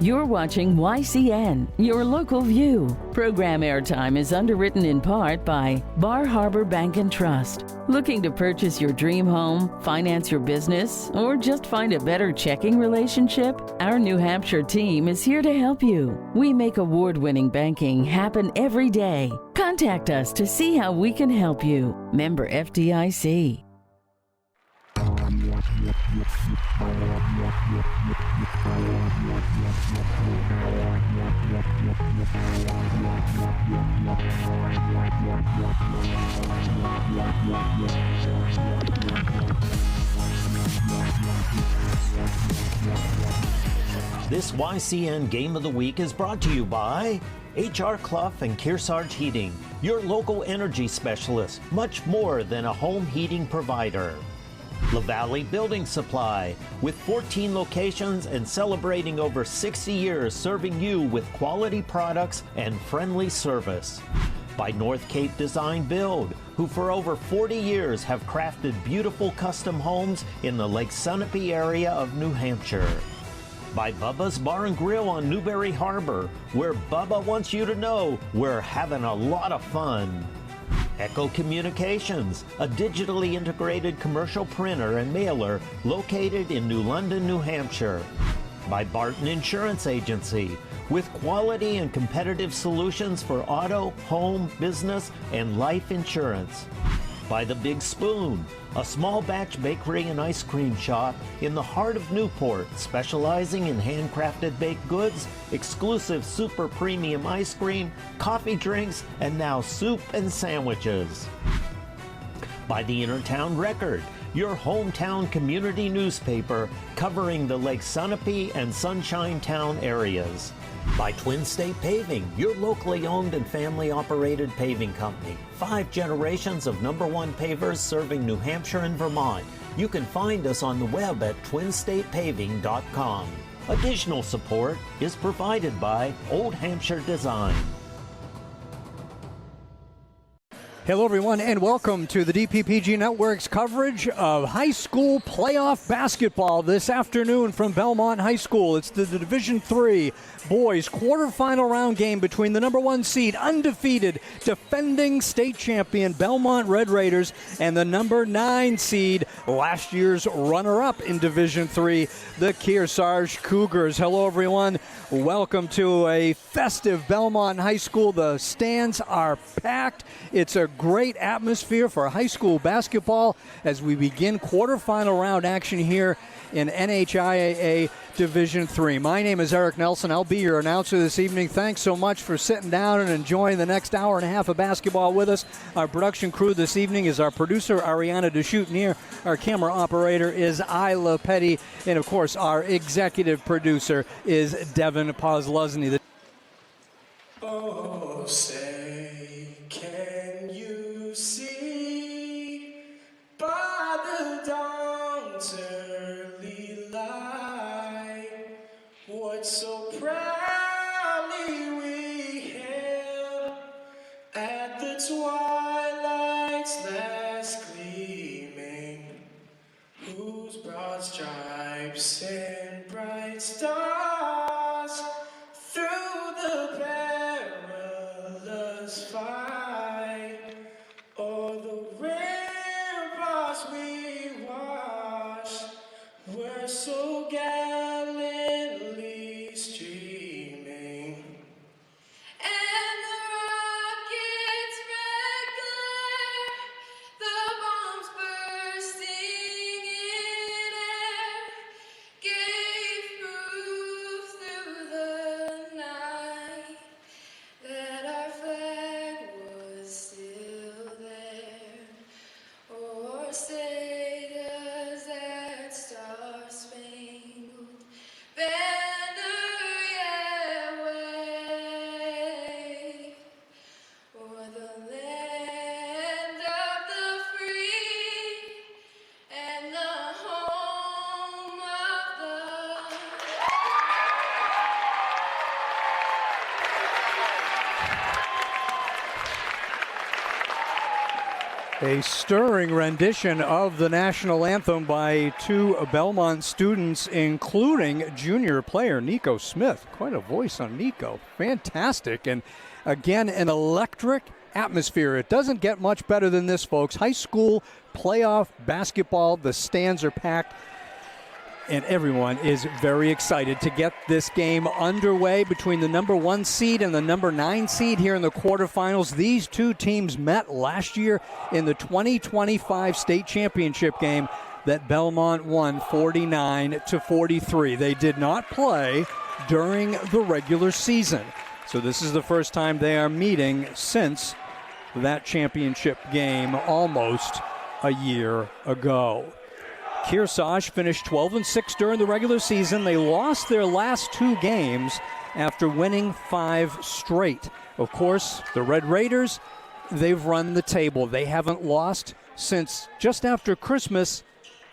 You're watching YCN, your local view. Program airtime is underwritten in part by Bar Harbor Bank and Trust. Looking to purchase your dream home, finance your business, or just find a better checking relationship? Our New Hampshire team is here to help you. We make award-winning banking happen every day. Contact us to see how we can help you. Member FDIC. This YCN Game of the Week is brought to you by H.R. Clough and Kearsarge Heating, your local energy specialist, much more than a home heating provider. La Valley Building Supply, with 14 locations and celebrating over 60 years serving you with quality products and friendly service. By North Cape Design Build, who for over 40 years have crafted beautiful custom homes in the Lake Sunapee area of New Hampshire. By Bubba's Bar and Grill on Newberry Harbor, where Bubba wants you to know we're having a lot of fun. Echo Communications, a digitally integrated commercial printer and mailer located in New London, New Hampshire. By Barton Insurance Agency, with quality and competitive solutions for auto, home, business, and life insurance. By The Big Spoon, a small batch bakery and ice cream shop in the heart of Newport, specializing in handcrafted baked goods, exclusive super premium ice cream, coffee drinks, and now soup and sandwiches. By the Innertown Record, your hometown community newspaper covering the Lake Sunapee and Sunshine Town areas. By Twin State Paving, your locally owned and family-operated paving company. 5 generations of #1 pavers serving New Hampshire and Vermont. You can find us on the web at twinstatepaving.com. Additional support is provided by Old Hampshire Design. Hello, everyone, and welcome to the DPPG Network's coverage of high school playoff basketball this afternoon from Belmont High School. It's the Division III boys quarterfinal round game between the #1 seed, undefeated, defending state champion Belmont Red Raiders and the #9 seed, last year's runner-up in Division III, the Kearsarge Cougars. Hello, everyone. Welcome to a festive Belmont High School. The stands are packed. It's a great atmosphere for high school basketball as we begin quarterfinal round action here in NHIAA Division III. My name is Eric Nelson. I'll be your announcer this evening. Thanks so much for sitting down and enjoying the next hour and a half of basketball with us. Our production crew this evening is our producer, Ariana DeShootnier. Our camera operator is Isla Petty. And, of course, our executive producer is Devin Pozluzny. Oh, say, can you see by the dawn's early light what so proudly we hailed at the twilight's last gleaming, whose broad stripes and bright stars through the perilous fight, o'er the ramparts we watched, were so gallantly streaming. And the rocket's red A stirring rendition of the national anthem by two Belmont students, including junior player Nico Smith. Quite a voice on Nico. Fantastic. And again, an electric atmosphere. It doesn't get much better than this, folks. High school playoff basketball. The stands are packed. And everyone is very excited to get this game underway between the number 1 seed and the number 9 seed here in the quarterfinals. These two teams met last year in the 2025 state championship game that Belmont won 49-43. They did not play during the regular season. So this is the first time they are meeting since that championship game almost a year ago. Kearsarge finished 12-6 during the regular season. They lost their last 2 games after winning 5 straight. Of course, the Red Raiders, they've run the table. They haven't lost since just after Christmas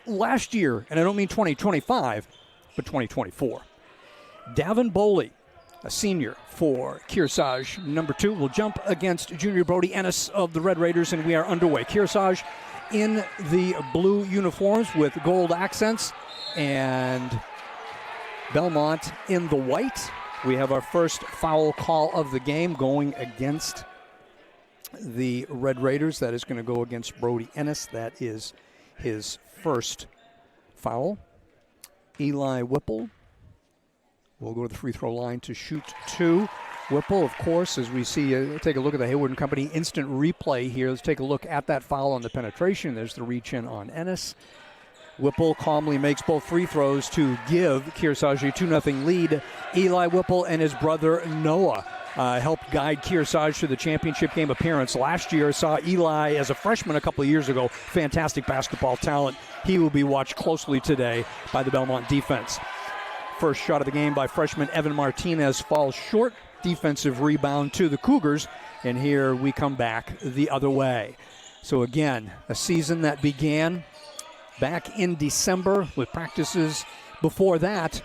last year. And I don't mean 2025, but 2024. Davin Boley, a senior for Kearsarge, number 2, will jump against junior Brody Ennis of the Red Raiders, and we are underway. Kearsarge in the blue uniforms with gold accents, and Belmont in the white. We have our first foul call of the game going against the Red Raiders. That is going to go against Brody Ennis. That is his first foul. Eli Whipple will go to the free throw line to shoot 2. Whipple, of course, as we see, take a look at the Hayward & Company instant replay here. Let's take a look at that foul on the penetration. There's the reach in on Ennis. Whipple calmly makes both free throws to give Kearsarge a 2-0 lead. Eli Whipple and his brother Noah helped guide Kearsarge to the championship game appearance last year. Saw Eli as a freshman a couple of years ago. Fantastic basketball talent. He will be watched closely today by the Belmont defense. First shot of the game by freshman Evan Martinez falls short. Defensive rebound to the Cougars, and here we come back the other way. So again, a season that began back in December with practices before that.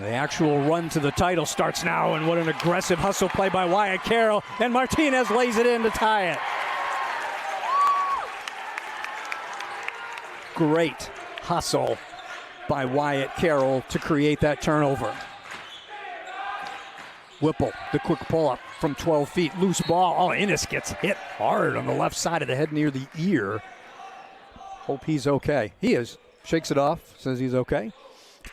The actual run to the title starts now, and what an aggressive hustle play by Wyatt Carroll, and Martinez lays it in to tie it. Great hustle by Wyatt Carroll to create that turnover. Whipple, the quick pull-up from 12 feet. Loose ball. Oh, Ennis gets hit hard on the left side of the head near the ear. Hope he's okay. He is. Shakes it off, says he's okay.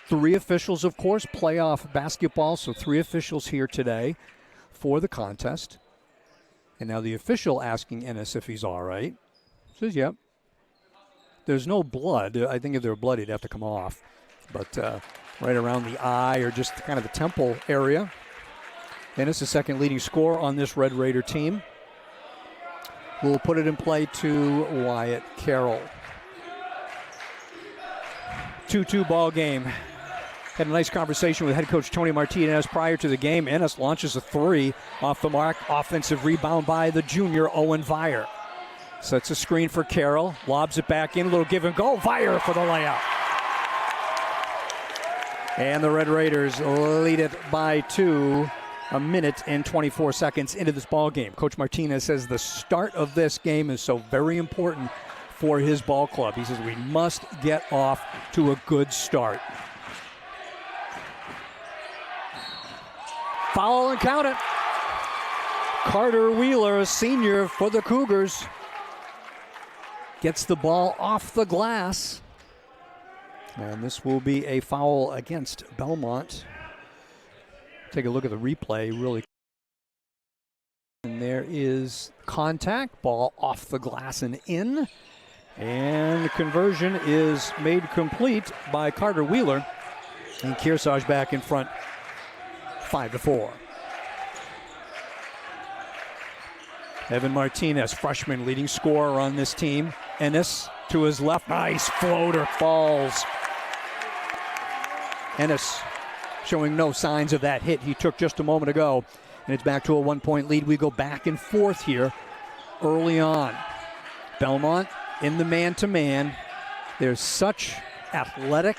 3 officials, of course, playoff basketball, so 3 officials here today for the contest. And now the official asking Ennis if he's all right. Says, yep. There's no blood. I think if there were blood, he'd have to come off. But right around the eye or just kind of the temple area. Ennis, the second leading scorer on this Red Raider team. We'll put it in play to Wyatt Carroll. 2-2 ball game. Had a nice conversation with head coach Tony Martinez prior to the game. Ennis launches a 3 off the mark. Offensive rebound by the junior Owen Vire. Sets a screen for Carroll. Lobs it back in. A little give and go. Vire for the layup. And the Red Raiders lead it by 2. A minute and 24 seconds into this ball game. Coach Martinez says the start of this game is so very important for his ball club. He says we must get off to a good start. Foul and count it. Carter Wheeler, a senior for the Cougars, gets the ball off the glass. And this will be a foul against Belmont. Take a look at the replay really. And there is contact, ball off the glass and in. And the conversion is made complete by Carter Wheeler. And Kearsarge back in front, 5-4. Evan Martinez, freshman, leading scorer on this team. Ennis to his left, nice floater, falls. Ennis showing no signs of that hit he took just a moment ago. And it's back to a 1-point lead. We go back and forth here early on. Belmont in the man-to-man. They're such athletic.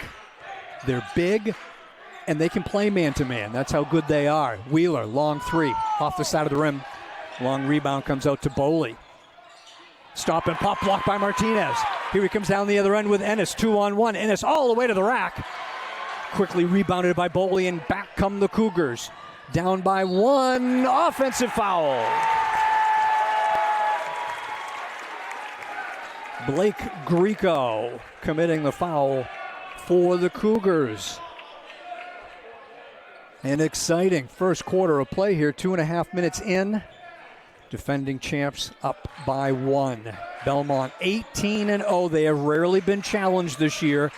They're big. And they can play man-to-man. That's how good they are. Wheeler, long 3 off the side of the rim. Long rebound comes out to Boley. Stop and pop block by Martinez. Here he comes down the other end with Ennis. 2-on-1. Ennis all the way to the rack. Quickly rebounded by Boley, and back come the Cougars. Down by 1. Offensive foul. Blake Greco committing the foul for the Cougars. An exciting first quarter of play here, 2.5 minutes in. Defending champs up by 1. Belmont 18-0. They have rarely been challenged this year.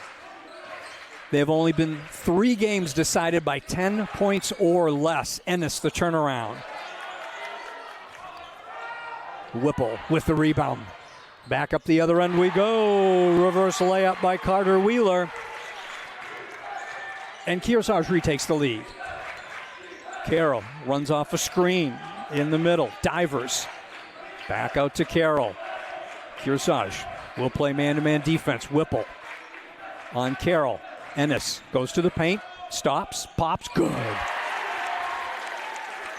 They have only been 3 games decided by 10 points or less. Ennis the turnaround. Whipple with the rebound. Back up the other end we go. Reverse layup by Carter Wheeler. And Kearsarge retakes the lead. Carroll runs off a screen in the middle. Divers. Back out to Carroll. Kearsarge will play man-to-man defense. Whipple on Carroll. Ennis goes to the paint. Stops. Pops. Good.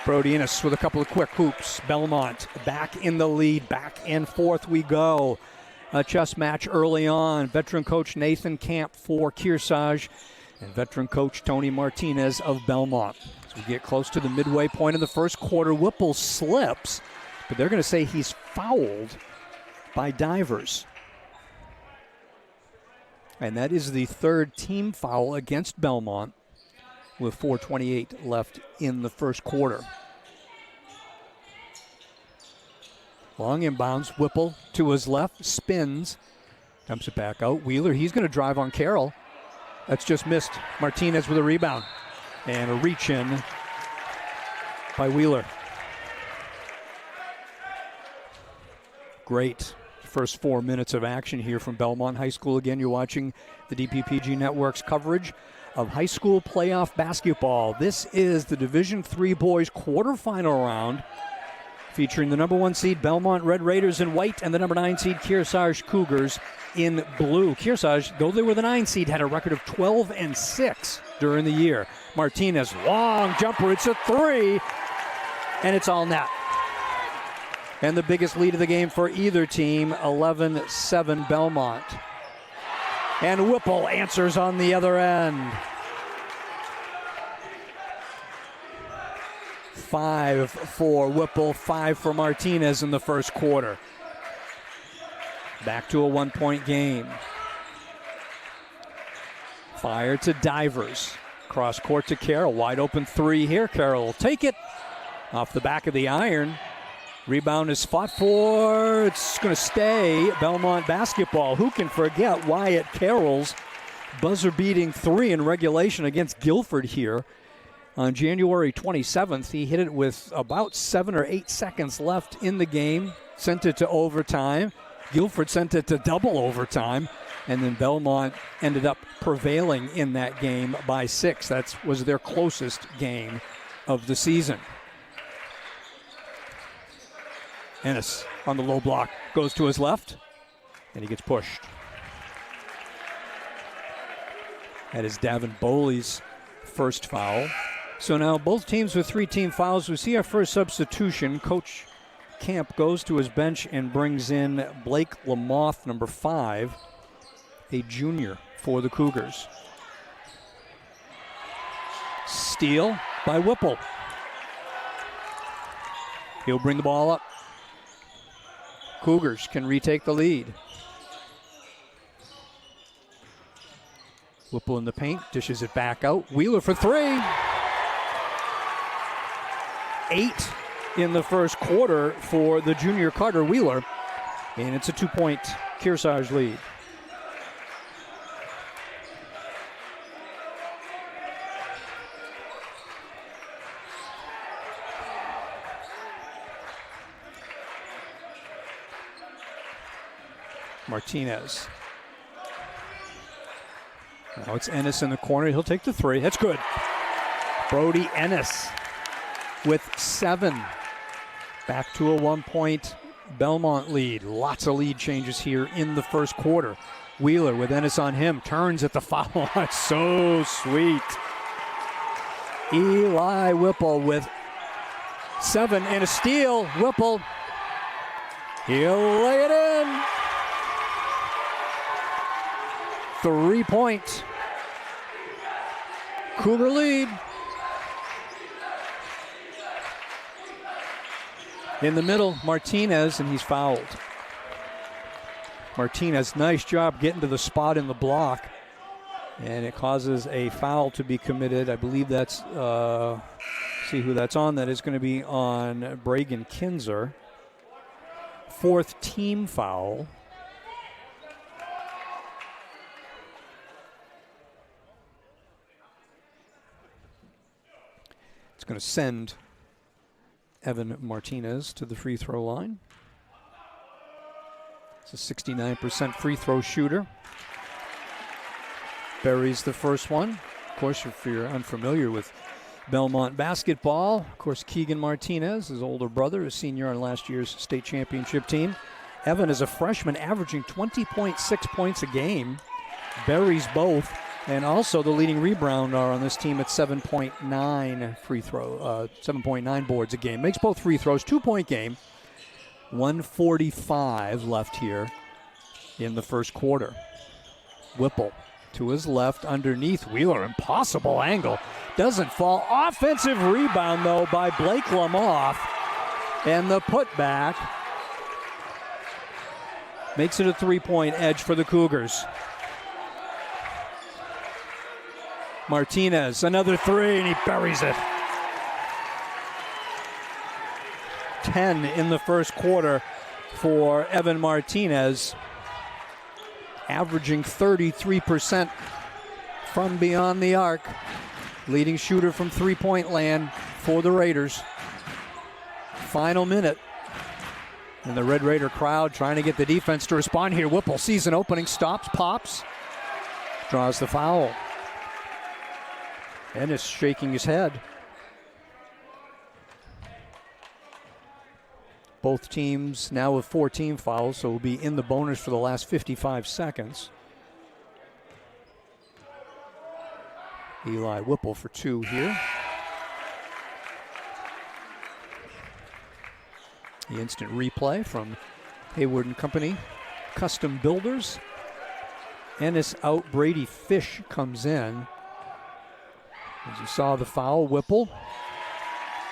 Brody Ennis with a couple of quick hoops. Belmont back in the lead. Back and forth we go. A chess match early on. Veteran coach Nathan Camp for Kearsarge and veteran coach Tony Martinez of Belmont. As we get close to the midway point of the first quarter, Whipple slips, but they're going to say he's fouled by Divers. And that is the 3rd team foul against Belmont with 4:28 left in the first quarter. Long inbounds, Whipple to his left, spins, dumps it back out. Wheeler, he's going to drive on Carroll. That's just missed. Martinez with a rebound. And a reach in by Wheeler. Great first 4 minutes of action here from Belmont High School. Again, you're watching the DPPG Network's coverage of high school playoff basketball. This is the Division III boys quarterfinal round, featuring the number 1 seed Belmont Red Raiders in white and the number 9 seed Kearsarge Cougars in blue. Kearsarge, though they were the 9 seed, had a record of 12-6 during the year. Martinez, long jumper, it's a 3, and it's all net. And the biggest lead of the game for either team, 11-7 Belmont. And Whipple answers on the other end. 5 for Whipple, 5 for Martinez in the first quarter. Back to a 1-point game. Fire to Divers. Cross court to Carroll. Wide open 3 here. Carroll will take it off the back of the iron. Rebound is fought for. It's going to stay Belmont basketball. Who can forget Wyatt Carroll's buzzer-beating 3 in regulation against Guilford here on January 27th. He hit it with about 7 or 8 seconds left in the game. Sent it to overtime. Guilford sent it to double overtime. And then Belmont ended up prevailing in that game by 6. That was their closest game of the season. Ennis on the low block goes to his left, and he gets pushed. That is Davin Boley's first foul. So now both teams with 3 team fouls. We see our first substitution. Coach Camp goes to his bench and brings in Blake Lamoth, number 5, a junior for the Cougars. Steal by Whipple. He'll bring the ball up. Cougars can retake the lead. Whipple in the paint, dishes it back out. Wheeler for 3. 8 in the first quarter for the junior Carter Wheeler. And it's a 2-point Kearsarge lead. Martinez. Now it's Ennis in the corner. He'll take the 3. That's good. Brody Ennis with 7. Back to a 1-point Belmont lead. Lots of lead changes here in the first quarter. Wheeler with Ennis on him. Turns at the foul line. So sweet. Eli Whipple with 7 and a steal. Whipple. He'll lay it in. 3-point. Cougar lead. In the middle, Martinez, and he's fouled. Martinez, nice job getting to the spot in the block. And it causes a foul to be committed. I believe that's, see who that's on. That is going to be on Bragan Kinzer. 4th team foul. It's going to send Evan Martinez to the free throw line. It's a 69% free throw shooter. Buries the first one. Of course, if you're unfamiliar with Belmont basketball, of course, Keegan Martinez, his older brother, is senior on last year's state championship team. Evan is a freshman averaging 20.6 points a game. Buries both. And also the leading rebounder on this team at 7.9 free throw, 7.9 boards a game. Makes both free throws, 2-point game. 1:45 left here in the first quarter. Whipple to his left underneath Wheeler. Impossible angle. Doesn't fall. Offensive rebound, though, by Blake Lamoff. And the putback makes it a 3-point edge for the Cougars. Martinez, another 3, and he buries it. 10 in the first quarter for Evan Martinez, averaging 33% from beyond the arc. Leading shooter from three-point land for the Raiders. Final minute. And the Red Raider crowd trying to get the defense to respond here. Whipple sees an opening, stops, pops, draws the foul. Ennis shaking his head. Both teams now with 4 team fouls, so will be in the bonus for the last 55 seconds. Eli Whipple for 2 here. The instant replay from Hayward and Company Custom Builders. Ennis out, Brady Fish comes in. As you saw the foul, Whipple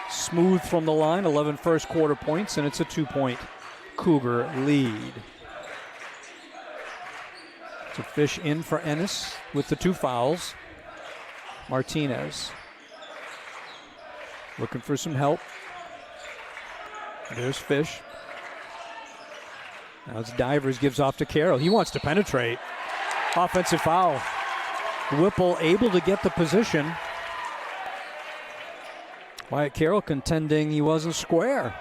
smooth from the line, 11 first quarter points, and it's a 2-point Cougar lead. So Fish in for Ennis with the 2 fouls. Martinez looking for some help. There's Fish. Now it's Divers, gives off to Carroll. He wants to penetrate. Offensive foul. Whipple able to get the position. Wyatt Carroll contending he wasn't square.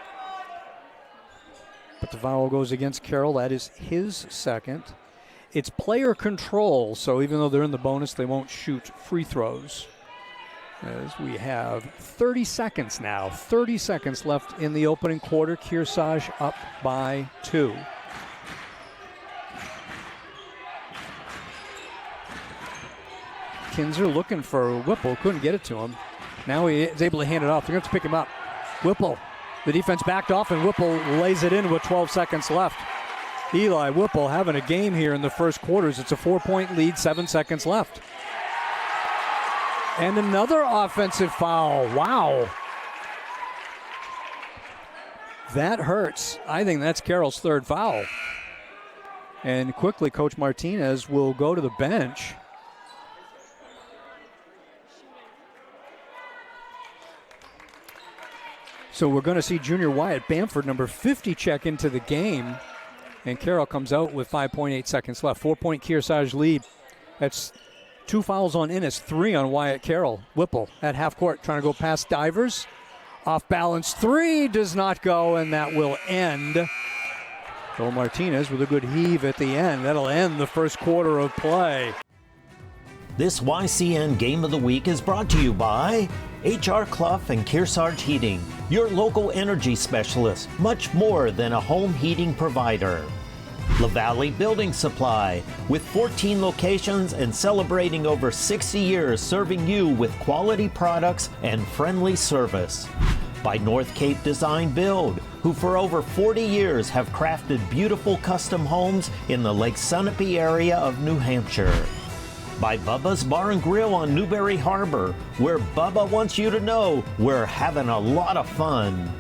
But the foul goes against Carroll. That is his second. It's player control, so even though they're in the bonus, they won't shoot free throws. As we have 30 seconds now. 30 seconds left in the opening quarter. Kearsarge up by 2. Kinzer looking for Whipple, couldn't get it to him. Now he is able to hand it off. They're going to pick him up. Whipple, the defense backed off, and Whipple lays it in with 12 seconds left. Eli Whipple having a game here in the first quarters. It's a 4-point lead, 7 seconds left. And another offensive foul. Wow. That hurts. I think that's Carroll's 3rd foul. And quickly, Coach Martinez will go to the bench. So we're going to see junior Wyatt Bamford, number 50, check into the game. And Carroll comes out with 5.8 seconds left. 4-point Kearsarge lead. That's 2 fouls on Ennis, 3 on Wyatt Carroll. Whipple at half court trying to go past Divers. Off balance 3 does not go, and that will end. Joel Martinez with a good heave at the end. That'll end the first quarter of play. This YCN Game of the Week is brought to you by H.R. Clough and Kearsarge Heating, your local energy specialist, much more than a home heating provider. La Valley Building Supply, with 14 locations and celebrating over 60 years serving you with quality products and friendly service. By North Cape Design Build, who for over 40 years have crafted beautiful custom homes in the Lake Sunapee area of New Hampshire. By Bubba's Bar and Grill on Newberry Harbor, where Bubba wants you to know we're having a lot of fun.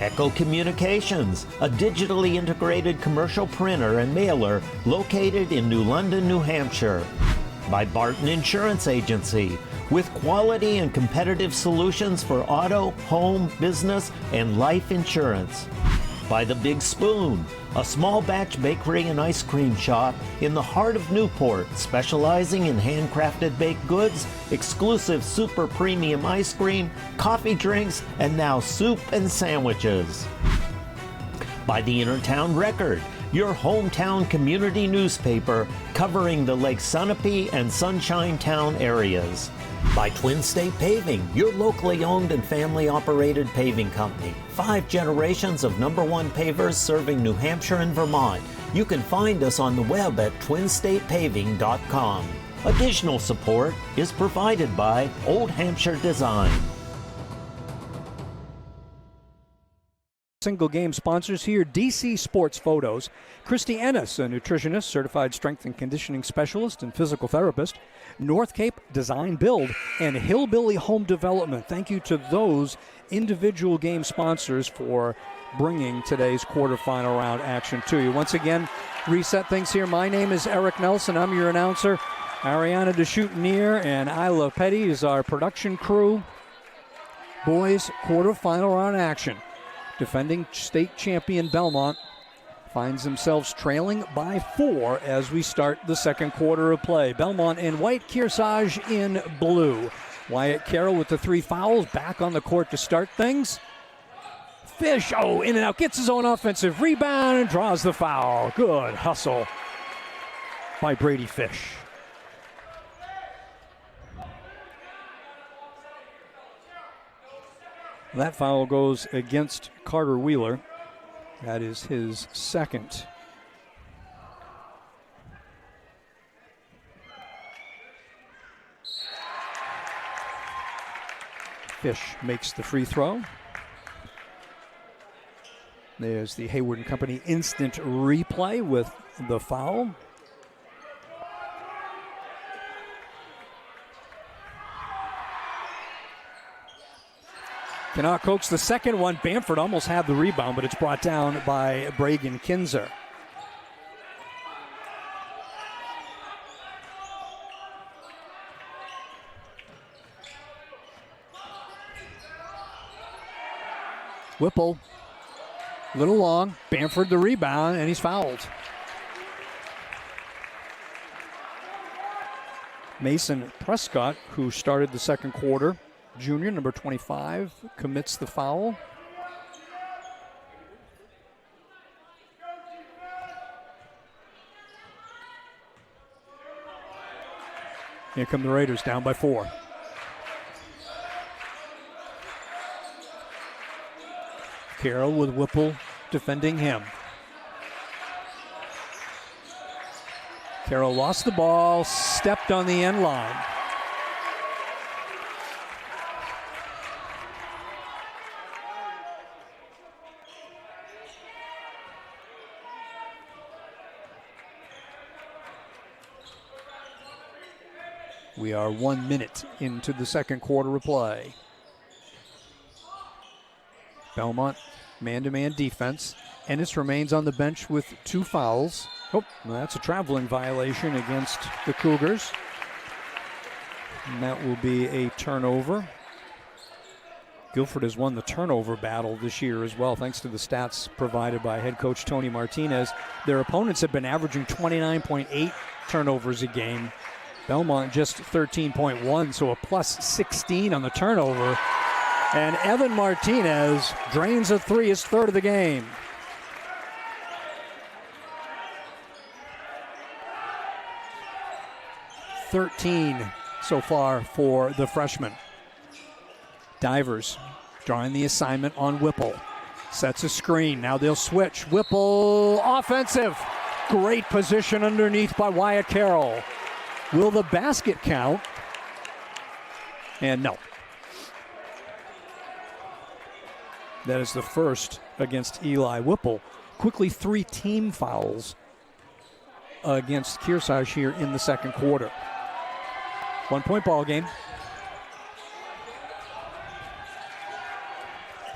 Echo Communications, a digitally integrated commercial printer and mailer located in New London, New Hampshire. By Barton Insurance Agency, with quality and competitive solutions for auto, home, business, and life insurance. By The Big Spoon, a small batch bakery and ice cream shop in the heart of Newport, specializing in handcrafted baked goods, exclusive super premium ice cream, coffee drinks, and now soup and sandwiches. By the Intertown Record, your hometown community newspaper covering the Lake Sunapee and Sunshine Town areas. By Twin State Paving, your locally owned and family-operated paving company. 5 generations of #1 pavers serving New Hampshire and Vermont. You can find us on the web at twinstatepaving.com. Additional support is provided by Old Hampshire Design. Single game sponsors here, DC Sports Photos. Christy Ennis, a nutritionist, certified strength and conditioning specialist and physical therapist. North Cape Design Build and Hillbilly Home Development. Thank you to those individual game sponsors for bringing today's quarterfinal round action to you. Once again, reset things here. My name is Eric Nelson. I'm your announcer. Ariana DeShootinier and Isla Petty is our production crew. Boys quarterfinal round action. Defending state champion Belmont finds themselves trailing by 4 as we start the second quarter of play. Belmont in white, Kearsarge in blue. Wyatt Carroll with the 3 fouls, back on the court to start things. Fish, in and out, gets his own offensive rebound and draws the foul. Good hustle by Brady Fish. That foul goes against Carter Wheeler. That is his second. Fish makes the free throw. There's the Hayward & Company instant replay with the foul. Cannot coax the second one. Bamford almost had the rebound, but it's brought down by Bragan Kinzer. Whipple, little long. Bamford the rebound, and he's fouled. Mason Prescott, who started the second quarter, junior, number 25, commits the foul. Here come the Raiders, down by 4. Carroll with Whipple defending him. Carroll lost the ball, stepped on the end line. We are 1 minute into the second quarter of play. Belmont man-to-man defense. Ennis remains on the bench with 2 fouls. Oh, that's a traveling violation against the Cougars. And that will be a turnover. Guilford has won the turnover battle this year as well, thanks to the stats provided by head coach Tony Martinez. Their opponents have been averaging 29.8 turnovers a game. Belmont just 13.1, so a plus 16 on the turnover. And Evan Martinez drains a 3, his 3rd of the game. $13 so far for the freshman. Divers drawing the assignment on Whipple. Sets a screen. Now they'll switch. Whipple offensive. Great position underneath by Wyatt Carroll. Will the basket count? And no. That is the first against Eli Whipple. Quickly 3 team fouls against Kearsarge here in the second quarter. 1-point ball game.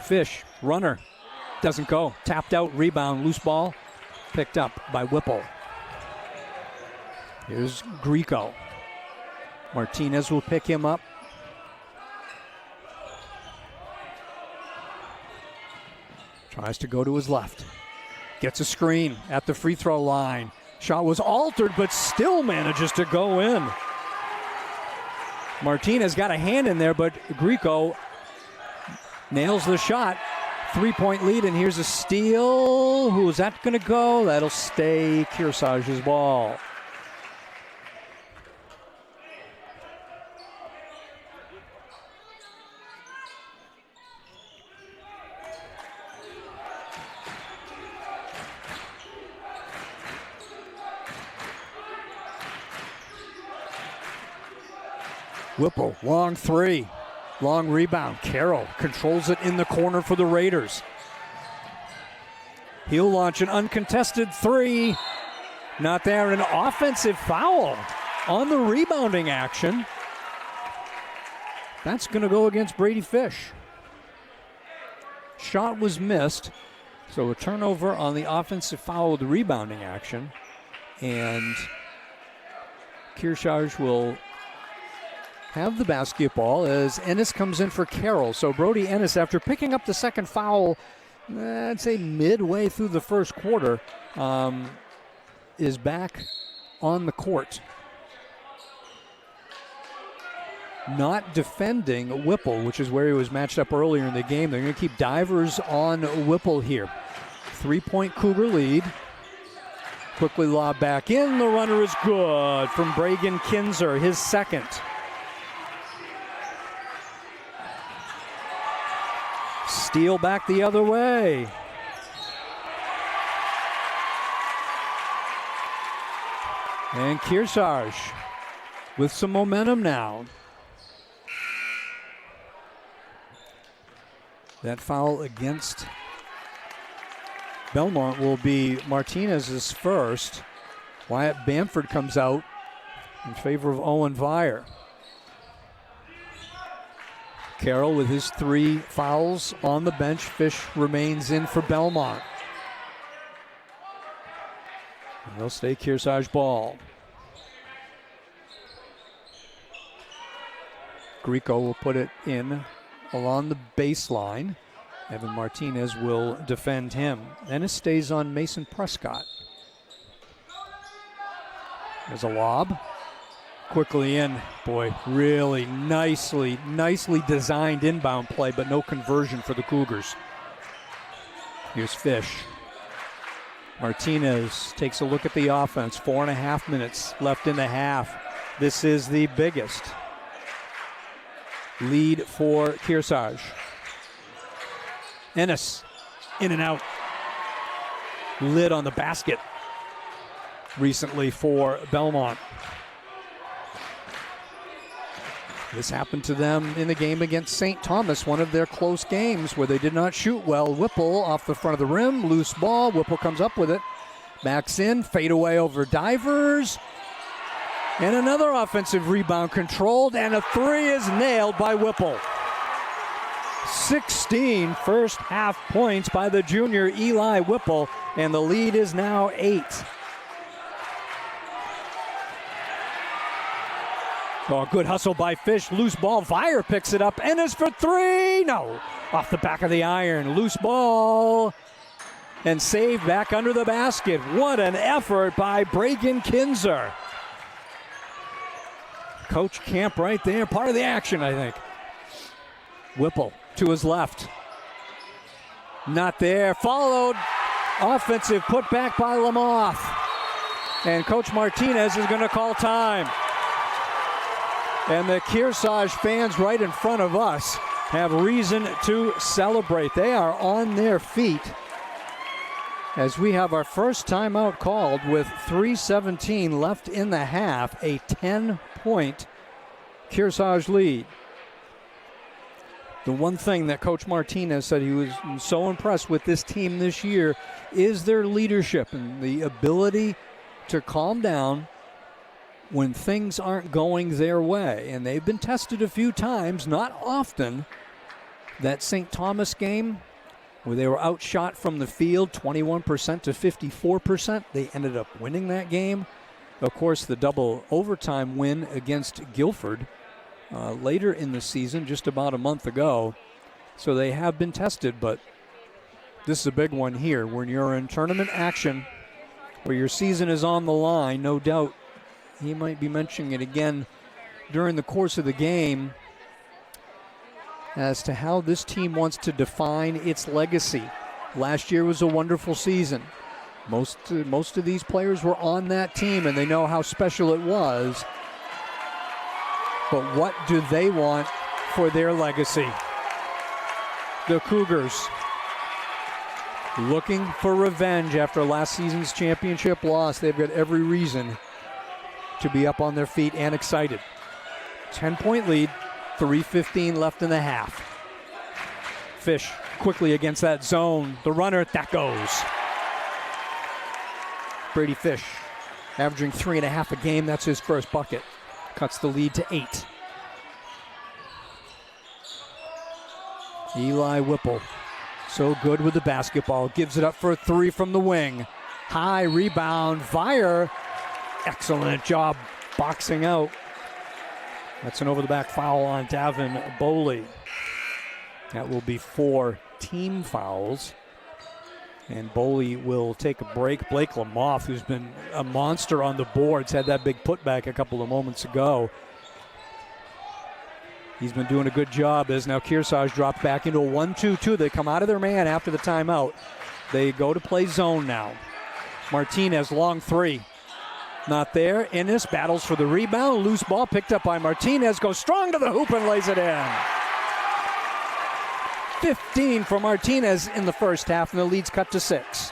Fish, runner, doesn't go. Tapped out, rebound, loose ball, picked up by Whipple. Here's Grieco. Martinez will pick him up. Tries to go to his left. Gets a screen at the free throw line. Shot was altered, but still manages to go in. Martinez got a hand in there, but Grieco nails the shot. 3-point lead, and here's a steal. Who is that going to go? That'll stay Kearsarge's ball. Whipple, long three. Long rebound. Carroll controls it in the corner for the Raiders. He'll launch an uncontested three. Not there. An offensive foul on the rebounding action. That's going to go against Brady Fish. Shot was missed. So a turnover on the offensive foul with the rebounding action. And Kearsarge will have the basketball as Ennis comes in for Carroll. So Brody Ennis, after picking up the second foul, I'd say midway through the first quarter, is back on the court. Not defending Whipple, which is where he was matched up earlier in the game. They're going to keep divers on Whipple here. 3-point Cougar lead. Quickly lob back in. The runner is good from Bragan Kinzer, his second. Steal back the other way. And Kearsarge with some momentum now. That foul against Belmont will be Martinez's first. Wyatt Bamford comes out in favor of Owen Vire. Carroll with his 3 fouls on the bench. Fish remains in for Belmont. And they'll stay Kearsarge ball. Grieco will put it in along the baseline. Evan Martinez will defend him. Ennis stays on Mason Prescott. There's a lob. Quickly in. Boy, really nicely designed inbound play, but no conversion for the Cougars. Here's Fish. Martinez takes a look at the offense. 4.5 minutes left in the half. This is the biggest lead for Kearsarge. Ennis, in and out. Lid on the basket recently for Belmont. This happened to them in the game against St. Thomas, one of their close games where they did not shoot well. Whipple off the front of the rim, loose ball. Whipple comes up with it. Backs in, fade away over divers. And another offensive rebound controlled, and a 3 is nailed by Whipple. 16 first half points by the junior Eli Whipple, and the lead is now 8. Oh, good hustle by Fish. Loose ball. Vire picks it up. Ennis for 3. No. Off the back of the iron. Loose ball. And saved back under the basket. What an effort by Bragan Kinzer. Coach Camp right there. Part of the action, I think. Whipple to his left. Not there. Followed. Offensive putback by Lamoth. And Coach Martinez is going to call time. And the Kearsarge fans right in front of us have reason to celebrate. They are on their feet as we have our first timeout called with 3:17 left in the half, a 10-point Kearsarge lead. The one thing that Coach Martinez said he was so impressed with this team this year is their leadership and the ability to calm down when things aren't going their way. And they've been tested a few times, not often. That St. Thomas game where they were outshot from the field 21% to 54%. They ended up winning that game. Of course, the double overtime win against Guilford later in the season, just about a month ago. So they have been tested, but this is a big one here. When you're in tournament action, where your season is on the line, no doubt he might be mentioning it again during the course of the game as to how this team wants to define its legacy. Last year was a wonderful season. Most of these players were on that team, and they know how special it was. But what do they want for their legacy? The Cougars looking for revenge after last season's championship loss. They've got every reason to be up on their feet and excited. 10-point lead, 3:15 left in the half. Fish quickly against that zone. The runner, that goes. Brady Fish averaging 3.5 a game. That's his first bucket. Cuts the lead to 8. Eli Whipple, so good with the basketball. Gives it up for a 3 from the wing. High rebound. Vire, excellent job boxing out. That's an over-the-back foul on Davin Boley. That will be 4 team fouls. And Boley will take a break. Blake Lamoth, who's been a monster on the boards, had that big putback a couple of moments ago. He's been doing a good job as now Kearsarge dropped back into a 1-2-2. They come out of their man after the timeout. They go to play zone now. Martinez, long 3. Not there. Ennis battles for the rebound. Loose ball picked up by Martinez. Goes strong to the hoop and lays it in. 15 for Martinez in the first half, and the lead's cut to 6.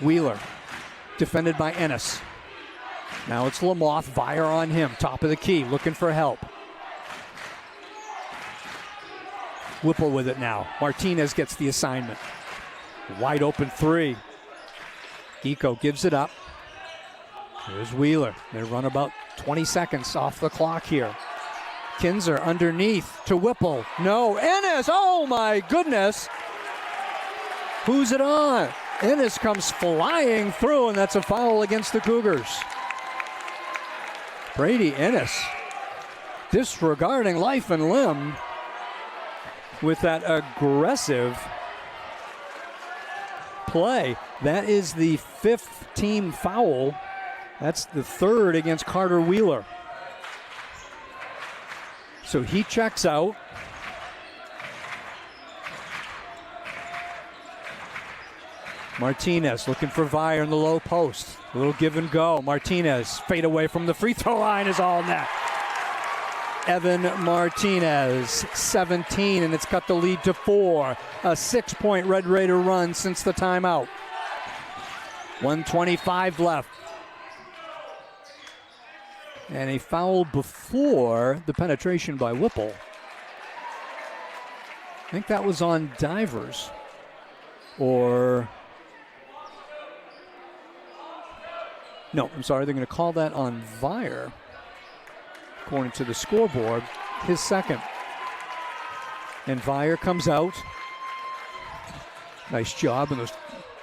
Wheeler, defended by Ennis. Now it's Lamoth. Vire on him. Top of the key, looking for help. Whipple with it now. Martinez gets the assignment. Wide open 3. Geeko gives it up. Here's Wheeler. They run about 20 seconds off the clock here. Kinzer underneath to Whipple. No, Ennis. Oh my goodness. Who's it on? Ennis comes flying through, and that's a foul against the Cougars. Brady Ennis disregarding life and limb with that aggressive play. That is the 5th team foul. That's the 3rd against Carter Wheeler. So he checks out. Martinez looking for Vire in the low post. A little give and go. Martinez fade away from the free throw line is all net. Evan Martinez, 17, and it's cut the lead to 4. A 6-point Red Raider run since the timeout. 1:25 left. And a foul before the penetration by Whipple. I think that was on Divers. Or... no, I'm sorry, they're going to call that on Vire. According to the scoreboard, his second. And Vire comes out. Nice job in those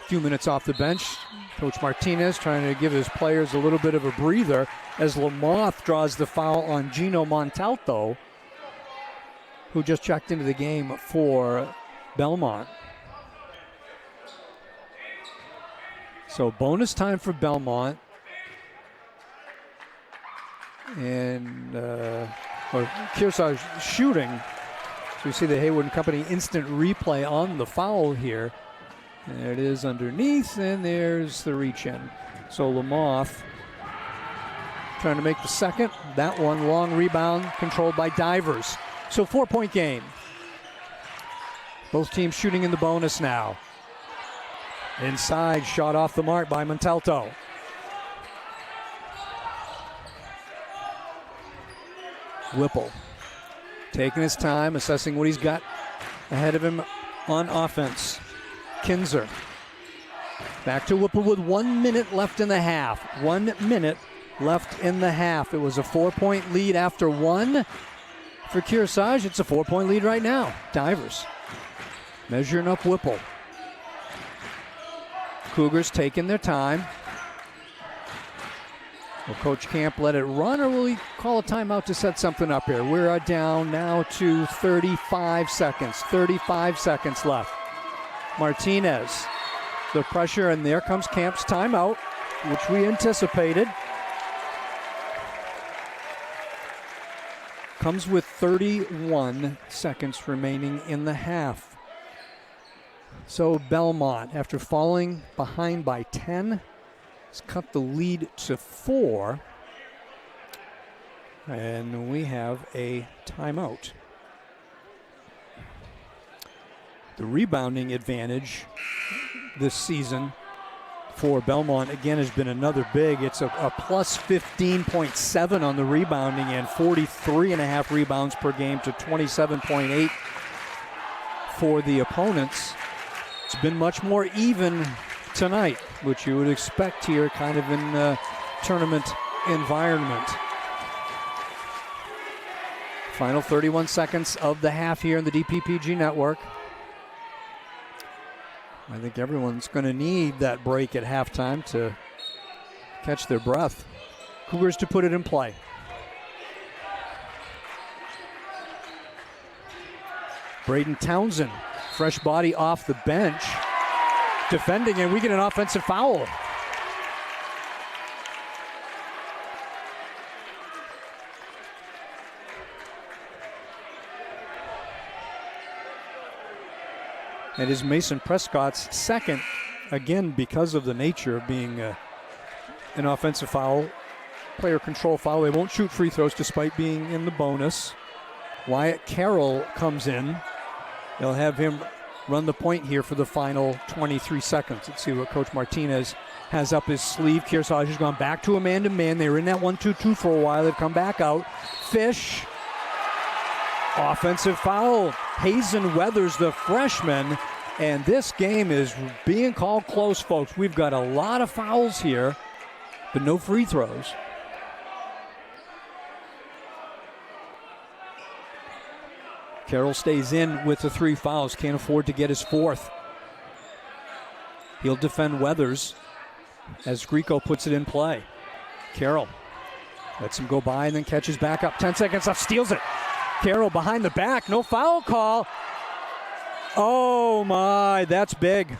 few minutes off the bench. Coach Martinez trying to give his players a little bit of a breather as Lamoth draws the foul on Gino Montalto, who just checked into the game for Belmont. So bonus time for Belmont. And Kearsarge shooting. So you see the Haywood & Company instant replay on the foul here. And there it is underneath, and there's the reach in. So Lamoth trying to make the second. That one, long rebound, controlled by Divers. So 4-point game. Both teams shooting in the bonus now. Inside, shot off the mark by Montalto. Whipple taking his time, assessing what he's got ahead of him on offense. Kinzer Back to Whipple with 1 minute left in the half. 1 minute left in the half. It was a 4-point lead after one for Kearsarge. It's a 4-point lead right now. Divers measuring up Whipple. Cougars taking their time. Will Coach Camp let it run, or will he call a timeout to set something up here? We're down now to 35 seconds. 35 seconds left. Martinez, the pressure, and there comes Camp's timeout, which we anticipated. Comes with 31 seconds remaining in the half. So Belmont, after falling behind by 10, has cut the lead to 4. And we have a timeout. The rebounding advantage this season for Belmont, again, has been another big. It's a plus 15.7 on the rebounding and 43.5 rebounds per game to 27.8 for the opponents. It's been much more even tonight, which you would expect here kind of in a tournament environment. Final 31 seconds of the half here in the DPPG network. I think everyone's going to need that break at halftime to catch their breath. Cougars to put it in play. Braden Townsend, fresh body off the bench, defending, and we get an offensive foul. It is Mason Prescott's second, again, because of the nature of being an offensive foul, player control foul. They won't shoot free throws despite being in the bonus. Wyatt Carroll comes in. They'll have him run the point here for the final 23 seconds. Let's see what Coach Martinez has up his sleeve. Kearsarge has gone back to a man-to-man. They were in that 1-2-2 for a while. They've come back out. Fish. Offensive foul. Hazen Weathers, the freshman. And this game is being called close, folks. We've got a lot of fouls here, but no free throws. Carroll stays in with the 3 fouls. Can't afford to get his 4th. He'll defend Weathers as Grieco puts it in play. Carroll lets him go by and then catches back up. 10 seconds left, steals it. Carroll behind the back, no foul call. Oh my, that's big.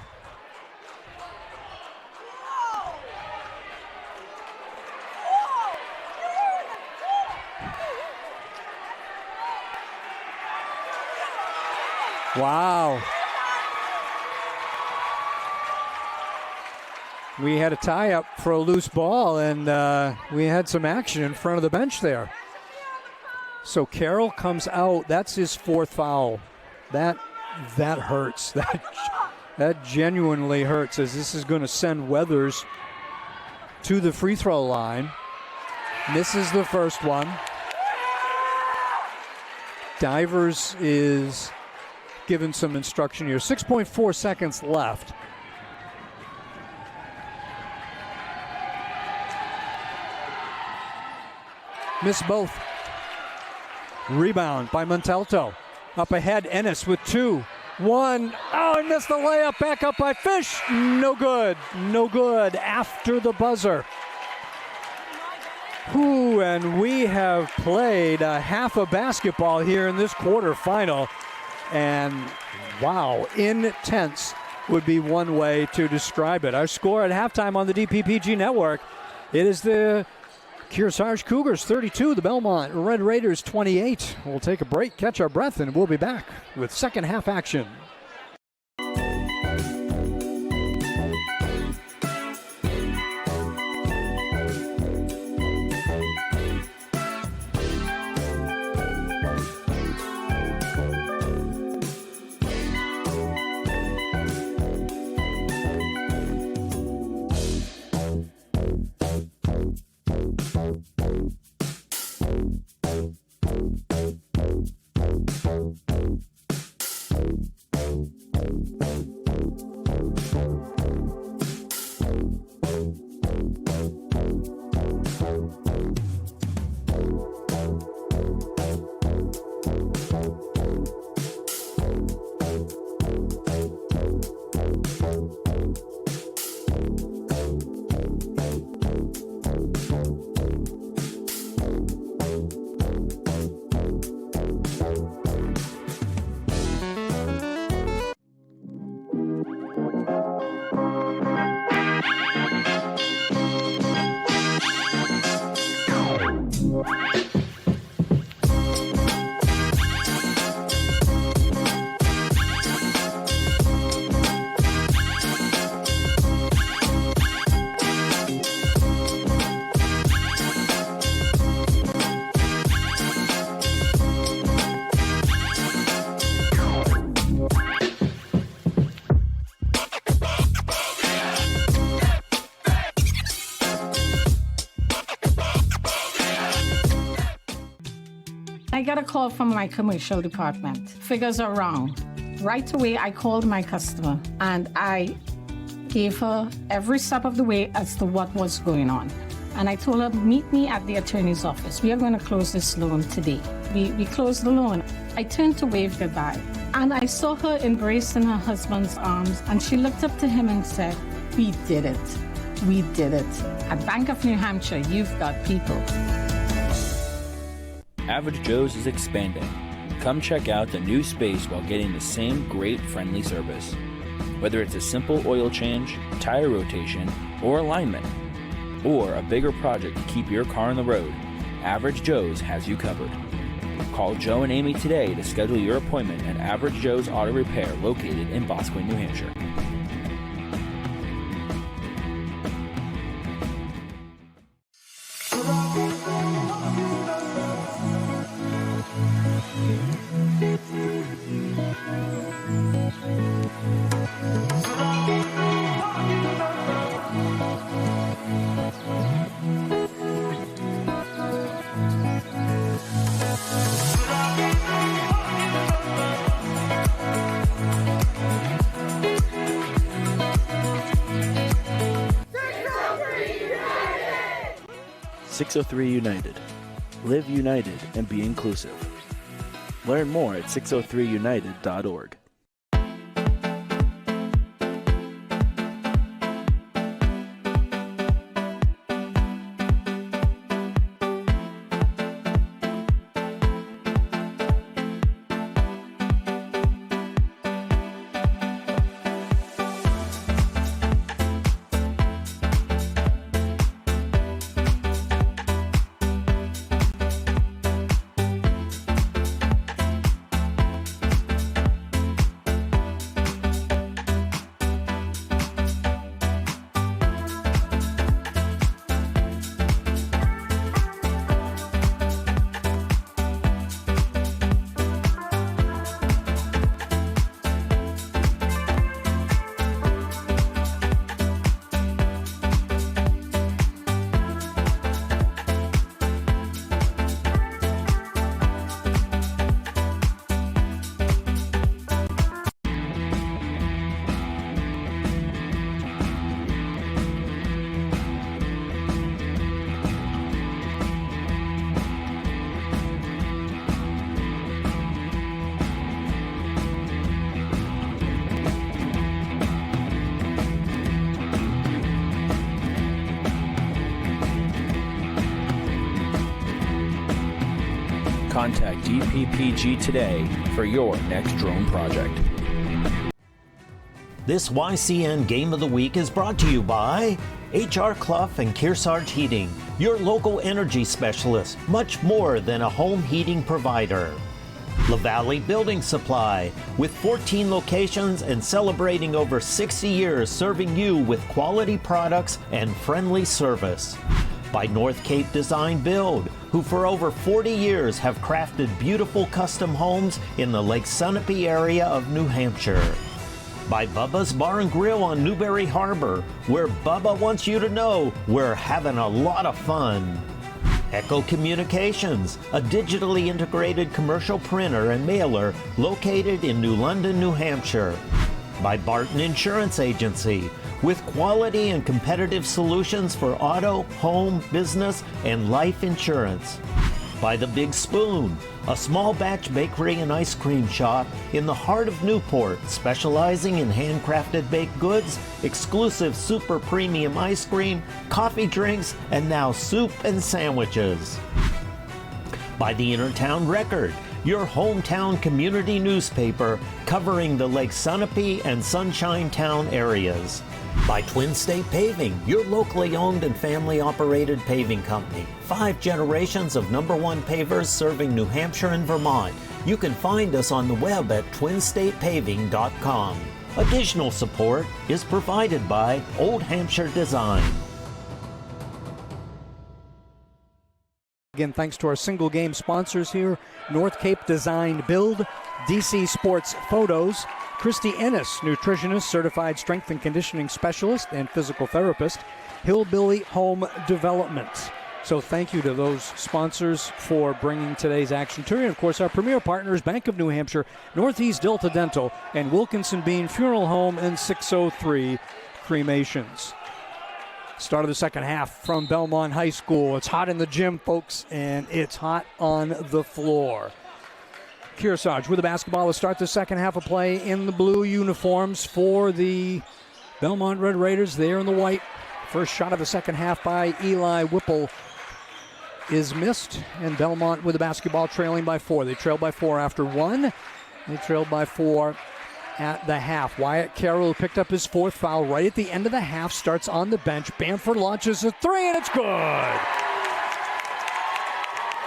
Wow. We had a tie-up for a loose ball, and we had some action in front of the bench there. So Carroll comes out. That's his 4th foul. That hurts. That genuinely hurts, as this is going to send Weathers to the free throw line. Misses the first one. Divers is given some instruction here. 6.4 seconds left. Miss both. Rebound by Montalto. Up ahead, Ennis with 2. 1. Oh, he missed the layup. Back up by Fish. No good. No good after the buzzer. Ooh, and we have played a half of basketball here in this quarterfinal. And wow, intense would be one way to describe it. Our score at halftime on the DPPG network, it is the Kearsarge Cougars 32, the Belmont Red Raiders 28. We'll take a break, catch our breath, and we'll be back with second half action. I got a call from my commercial department. Figures are wrong. Right away, I called my customer and I gave her every step of the way as to what was going on. And I told her, meet me at the attorney's office. We are going to close this loan today. We closed the loan. I turned to wave goodbye. And I saw her embraced in her husband's arms. And she looked up to him and said, we did it. We did it. At Bank of New Hampshire, you've got people. Average Joe's is expanding. Come check out the new space while getting the same great friendly service. Whether it's a simple oil change, tire rotation, or alignment, or a bigger project to keep your car on the road, Average Joe's has you covered. Call Joe and Amy today to schedule your appointment at Average Joe's Auto Repair located in Bosquen, New Hampshire. .603 United. Live united and be inclusive. Learn more at 603united.org. Contact DPPG today for your next drone project. This YCN Game of the Week is brought to you by H.R. Clough and Kearsarge Heating, your local energy specialist, much more than a home heating provider. La Valley Building Supply, with 14 locations and celebrating over 60 years serving you with quality products and friendly service. By North Cape Design Build, who for over 40 years have crafted beautiful custom homes in the Lake Sunapee area of New Hampshire. By Bubba's Bar and Grill on Newberry Harbor, where Bubba wants you to know we're having a lot of fun. Echo Communications, a digitally integrated commercial printer and mailer located in New London, New Hampshire. By Barton Insurance Agency, with quality and competitive solutions for auto, home, business, and life insurance. By The Big Spoon, a small batch bakery and ice cream shop in the heart of Newport, specializing in handcrafted baked goods, exclusive super premium ice cream, coffee drinks, and now soup and sandwiches. By the Intertown Record, your hometown community newspaper covering the Lake Sunapee and Sunshine Town areas. By Twin State Paving, your locally owned and family-operated paving company. 5 generations of #1 pavers serving New Hampshire and Vermont. You can find us on the web at twinstatepaving.com. Additional support is provided by Old Hampshire Design. Again, thanks to our single game sponsors here, North Cape Design Build, DC Sports Photos, Christy Ennis, nutritionist, certified strength and conditioning specialist and physical therapist, Hillbilly Home Development, So thank you to those sponsors for bringing today's action to you. And of course, our premier partners, Bank of New Hampshire, Northeast Delta Dental, and Wilkinson Bean Funeral Home and 603 Cremations. Start of the second half from Belmont High School. It's hot in the gym, folks, and it's hot on the floor. Kearsarge with the basketball to start the second half of play in the blue uniforms for the Belmont Red Raiders. There in the white. First shot of the second half by Eli Whipple is missed, and Belmont with the basketball trailing by 4. They trailed by 4 after 1. They trailed by 4 at the half. Wyatt Carroll picked up his 4th foul right at the end of the half, starts on the bench. Bamford launches a 3, and it's good.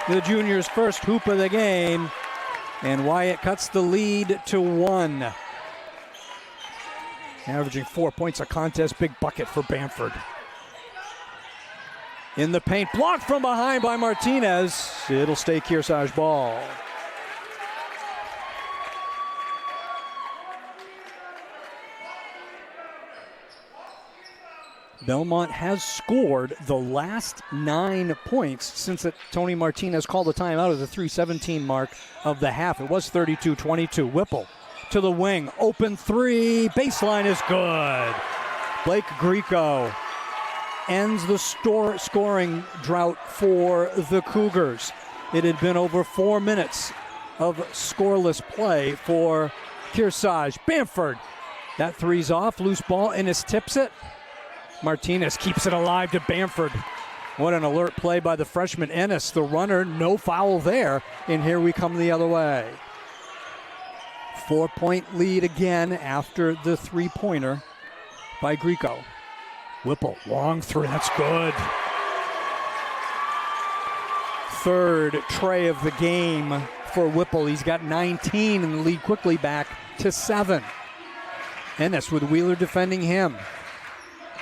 The junior's first hoop of the game, and Wyatt cuts the lead to 1. Averaging 4 points a contest, big bucket for Bamford. In the paint, blocked from behind by Martinez. It'll stay Kearsarge ball. Belmont has scored the last 9 points since Tony Martinez called a timeout at the 3:17 mark of the half. It was 32-22. Whipple to the wing, open 3, baseline is good. Blake Greco ends the scoring drought for the Cougars. It had been over 4 minutes of scoreless play for Kearsarge. Bamford, that 3's off, loose ball, Ennis tips it. Martinez keeps it alive to Bamford. What an alert play by the freshman Ennis, the runner, no foul there, and here we come the other way. 4-point lead again after the 3-pointer by Greco. Whipple, long 3, that's good. Third tray of the game for Whipple. He's got 19 and the lead quickly back to 7. Ennis with Wheeler defending him.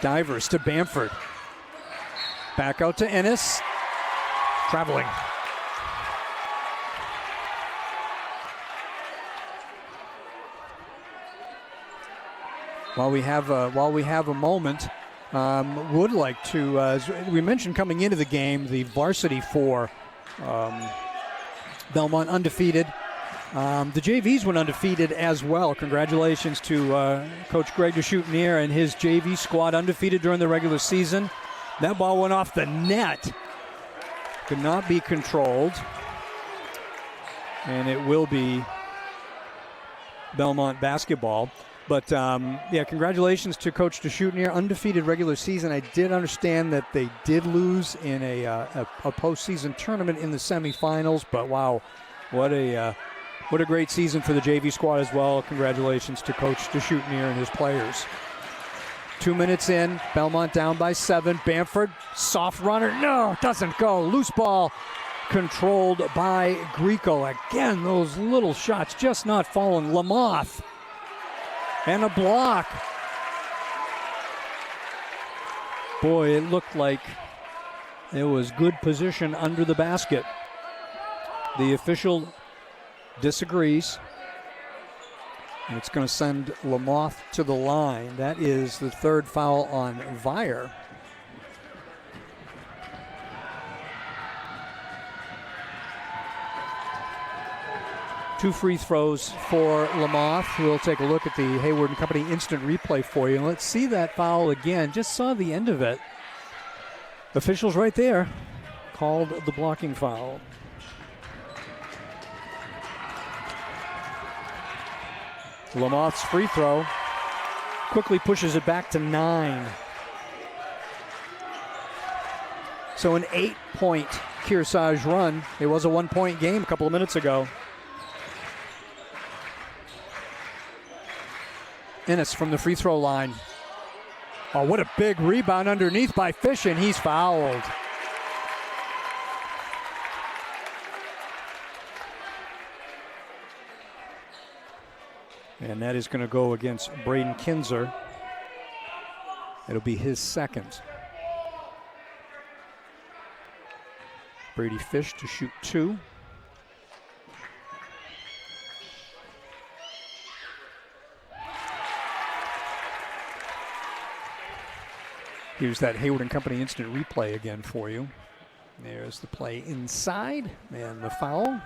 Divers to Bamford. Back out to Ennis. Traveling. While we have a moment, would like to, as we mentioned coming into the game, the varsity for Belmont undefeated. The JVs went undefeated as well. Congratulations to Coach Greg DeShootenier and his JV squad, undefeated during the regular season. That ball went off the net. Could not be controlled. And it will be Belmont basketball. But, congratulations to Coach DeShootenier. Undefeated regular season. I did understand that they did lose in a postseason tournament in the semifinals. But, wow, what a great season for the JV squad as well. Congratulations to Coach DeShootenier and his players. 2 minutes in, Belmont down by 7. Bamford, soft runner. No, doesn't go. Loose ball controlled by Greco. Again, those little shots just not falling. Lamoth. And a block. Boy, it looked like it was good position under the basket. The official disagrees. And it's going to send Lamoth to the line. That is the 3rd foul on Vire. Two free throws for Lamoth. We'll take a look at the Hayward & Company instant replay for you. And let's see that foul again. Just saw the end of it. Officials right there called the blocking foul. Lamoth's free throw quickly pushes it back to 9. So an 8-point Kearsarge run. It was a 1-point game a couple of minutes ago. Ennis from the free throw line. Oh, what a big rebound underneath by Fish, and he's fouled. And that is going to go against Braden Kinzer. It'll be his 2nd. Brady Fish to shoot 2. Here's that Hayward & Company instant replay again for you. There's the play inside and the foul.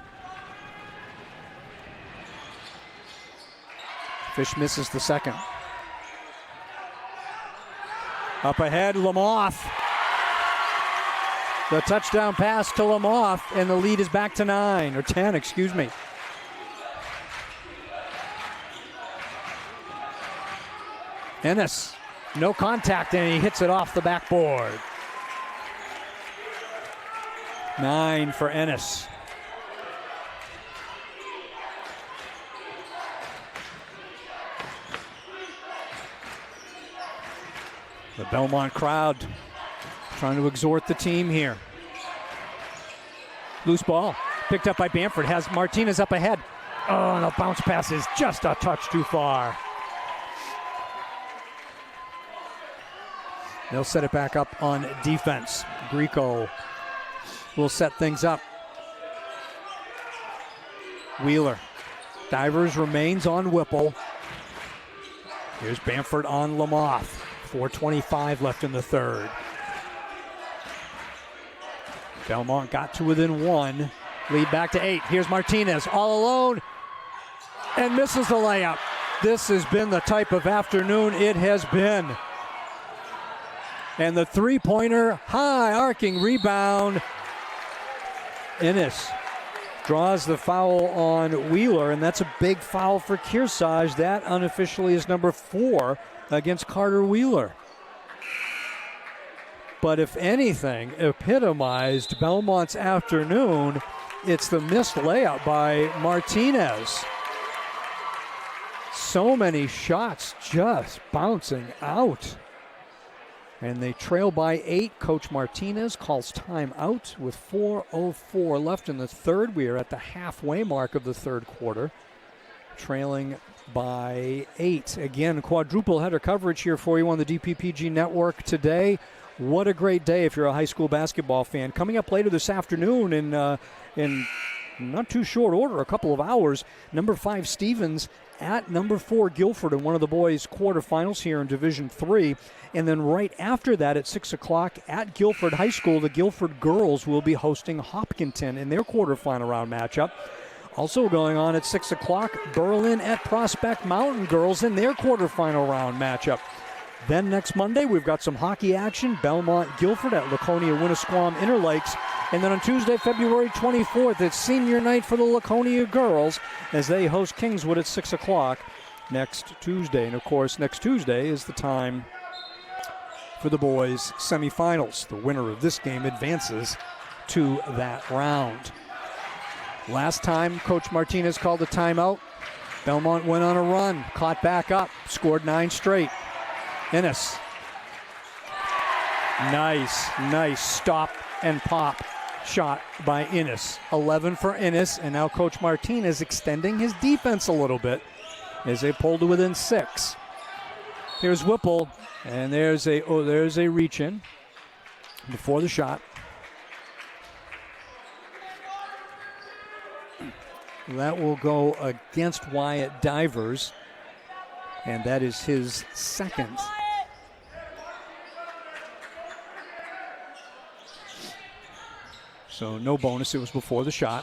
Fish misses the second. Up ahead, Lamoth. The touchdown pass to Lamoth, and the lead is back to 9, or 10, excuse me. Ennis, no contact, and he hits it off the backboard. 9 for Ennis. The Belmont crowd trying to exhort the team here. Loose ball picked up by Bamford, has Martinez up ahead. Oh, and the bounce pass is just a touch too far. They'll set it back up on defense. Grieco will set things up. Wheeler. Divers remains on Whipple. Here's Bamford on Lamoth. 4:25 left in the third. Belmont got to within 1. Lead back to 8. Here's Martinez all alone and misses the layup. This has been the type of afternoon it has been. And the three-pointer, high arcing rebound. Ennis draws the foul on Wheeler, and that's a big foul for Kearsarge. That unofficially is number 4 against Carter Wheeler. But if anything epitomized Belmont's afternoon, it's the missed layup by Martinez. So many shots just bouncing out. And they trail by 8. Coach Martinez calls timeout with 4:04 left in the third. We are at the halfway mark of the third quarter, trailing by 8. Again, quadruple header coverage here for you on the DPPG network today. What a great day if you're a high school basketball fan. Coming up later this afternoon in not too short order, a couple of hours, number 5 Stevens at number 4 Guilford in one of the boys' quarterfinals here in Division III. And then right after that at 6 o'clock at Guilford High School, the Guilford girls will be hosting Hopkinton in their quarterfinal round matchup. Also going on at 6 o'clock, Berlin at Prospect Mountain girls in their quarterfinal round matchup. Then next Monday, we've got some hockey action. Belmont Guilford at Laconia Winnisquam Interlakes. And then on Tuesday, February 24th, it's senior night for the Laconia girls as they host Kingswood at 6 o'clock next Tuesday. And of course, next Tuesday is the time for the boys' semifinals. The winner of this game advances to that round. Last time Coach Martinez called a timeout, Belmont went on a run, caught back up, scored 9 straight. Ennis. Nice stop and pop shot by Ennis. 11 for Ennis, and now Coach Martinez extending his defense a little bit as they pull to within 6. Here's Whipple, and there's a reach in before the shot. That will go against Wyatt Divers, and that is his second. So no bonus, it was before the shot.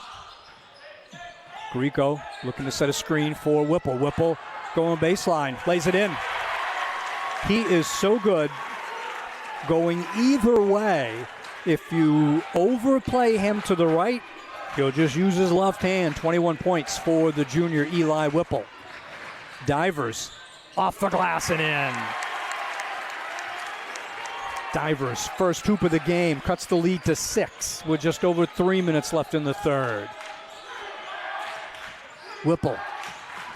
Grieco looking to set a screen for Whipple. Whipple going baseline, lays it in. He is so good going either way. If you overplay him to the right, he'll just use his left hand. 21 points for the junior Eli Whipple. Divers off the glass and in. Divers, first hoop of the game, cuts the lead to 6 with just over 3 minutes left in the third. Whipple,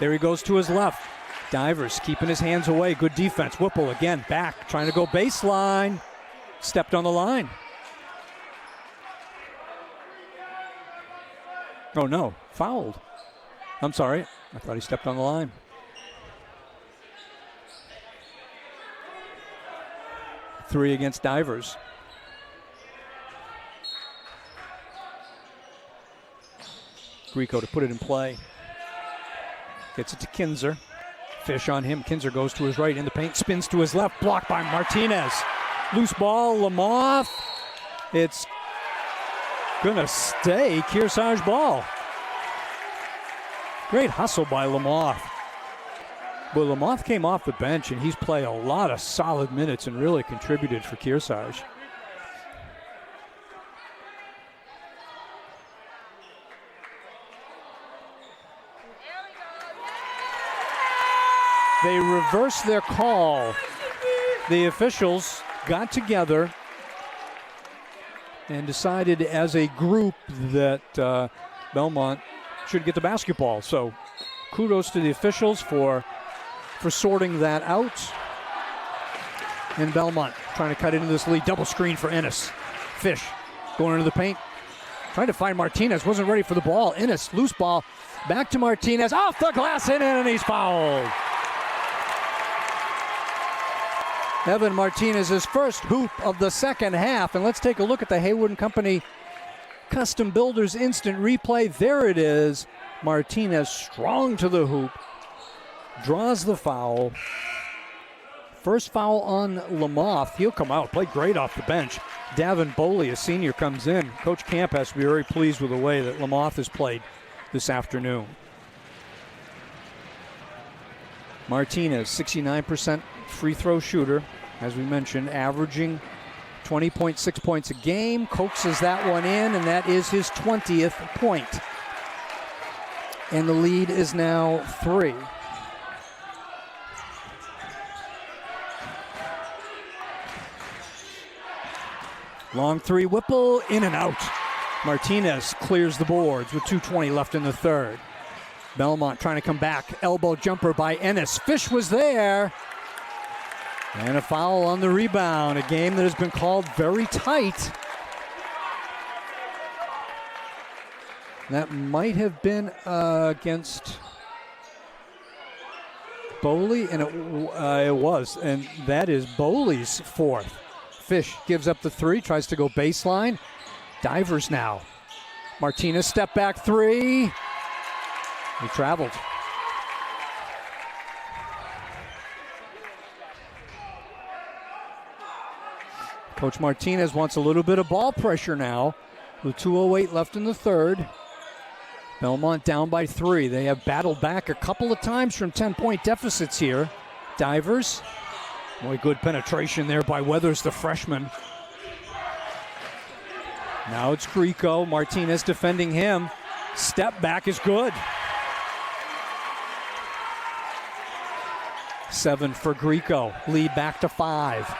there he goes to his left. Divers keeping his hands away, good defense. Whipple again back, trying to go baseline. Stepped on the line. Oh no, fouled. I'm sorry, I thought he stepped on the line. Three against Divers. Grieco to put it in play. Gets it to Kinzer. Fish on him. Kinzer goes to his right in the paint, spins to his left, blocked by Martinez. Loose ball, Lamoth. It's gonna stay Kearsarge ball. Great hustle by Lamoth. But Lamoth came off the bench, and he's played a lot of solid minutes and really contributed for Kearsarge. They reversed their call. The officials got together and decided as a group that Belmont should get the basketball. So kudos to the officials for sorting that out. And Belmont trying to cut into this lead. Double screen for Ennis. Fish going into the paint. Trying to find Martinez. Wasn't ready for the ball. Ennis, loose ball. Back to Martinez. Off the glass and in, and he's fouled. Evan Martinez's first hoop of the second half. And let's take a look at the Haywood & Company Custom Builders instant replay. There it is. Martinez strong to the hoop. Draws the foul. First foul on Lamoth. He'll come out. Played great off the bench. Davin Boley, a senior, comes in. Coach Camp has to be very pleased with the way that Lamoth has played this afternoon. Martinez, 69% free throw shooter, as we mentioned, averaging 20.6 points a game. Coaxes that one in, and that is his 20th point. And the lead is now 3. Long three, Whipple, in and out. Martinez clears the boards with 2:20 left in the third. Belmont trying to come back. Elbow jumper by Ennis. Fish was there. And a foul on the rebound. A game that has been called very tight. That might have been against Boley, and it was. And that is Boley's fourth. Fish gives up the three, tries to go baseline. Divers now. Martinez step back three. He traveled. Coach Martinez wants a little bit of ball pressure now with 2:08 left in the third. Belmont down by 3. They have battled back a couple of times from 10-point deficits here. Divers. Boy, good penetration there by Weathers, the freshman. Now it's Grieco. Martinez defending him. Step back is good. 7 for Grieco. Lead back to 5.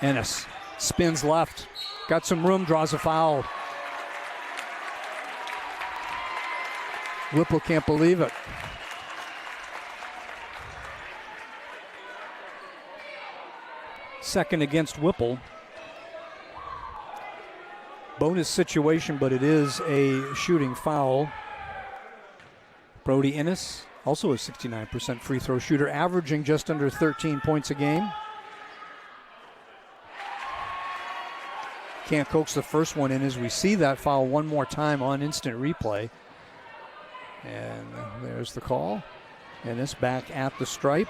Ennis spins left. Got some room, draws a foul. Whipple can't believe it. Second against Whipple. Bonus situation, but it is a shooting foul. Brody Ennis, also a 69% free throw shooter, averaging just under 13 points a game. Can't coax the first one in as we see that foul one more time on instant replay. And there's the call. Ennis back at the stripe.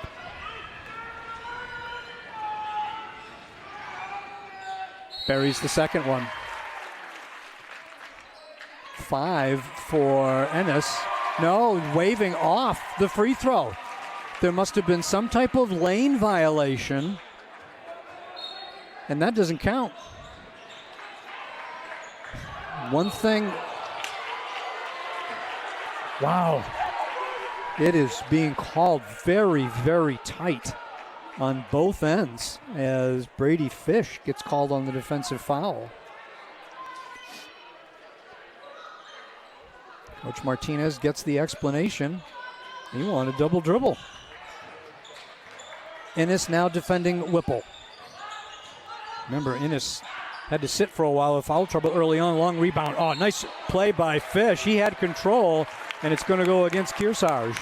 Buries the second one. 5 for Ennis. No, waving off the free throw. There must have been some type of lane violation, and that doesn't count. One thing. Wow. It is being called very, very tight on both ends as Brady Fish gets called on the defensive foul. Coach Martinez gets the explanation. He wanted a double dribble. Ennis now defending Whipple. Remember, Ennis had to sit for a while with foul trouble early on. Long rebound. Oh, nice play by Fish. He had control, and it's going to go against Kearsarge.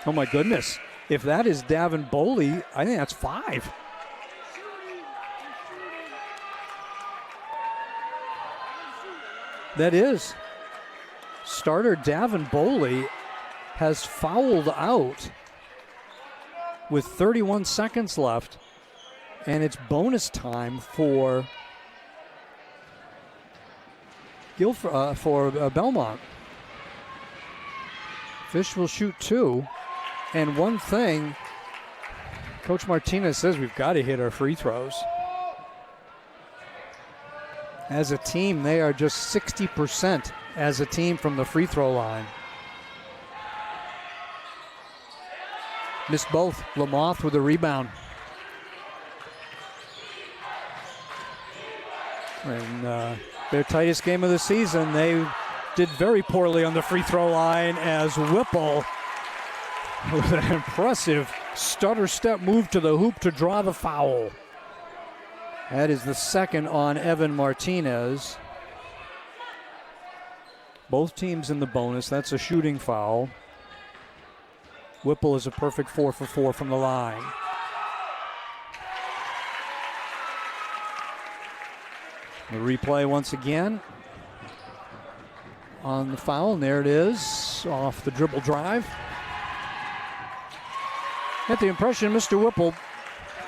Oh, my goodness. If that is Davin Boley, I think that's 5. That is. Starter Davin Boley has fouled out with 31 seconds left. And it's bonus time for Belmont. Fish will shoot 2. And one thing, Coach Martinez says we've got to hit our free throws. As a team, they are just 60% as a team from the free throw line. Missed both. Lamoth with a rebound. And their tightest game of the season, they did very poorly on the free throw line as Whipple, with an impressive stutter step move to the hoop to draw the foul. That is the second on Evan Martinez. Both teams in the bonus. That's a shooting foul. Whipple is a perfect 4 for 4 from the line. The replay once again on the foul, and there it is off the dribble drive. Get the impression Mr. Whipple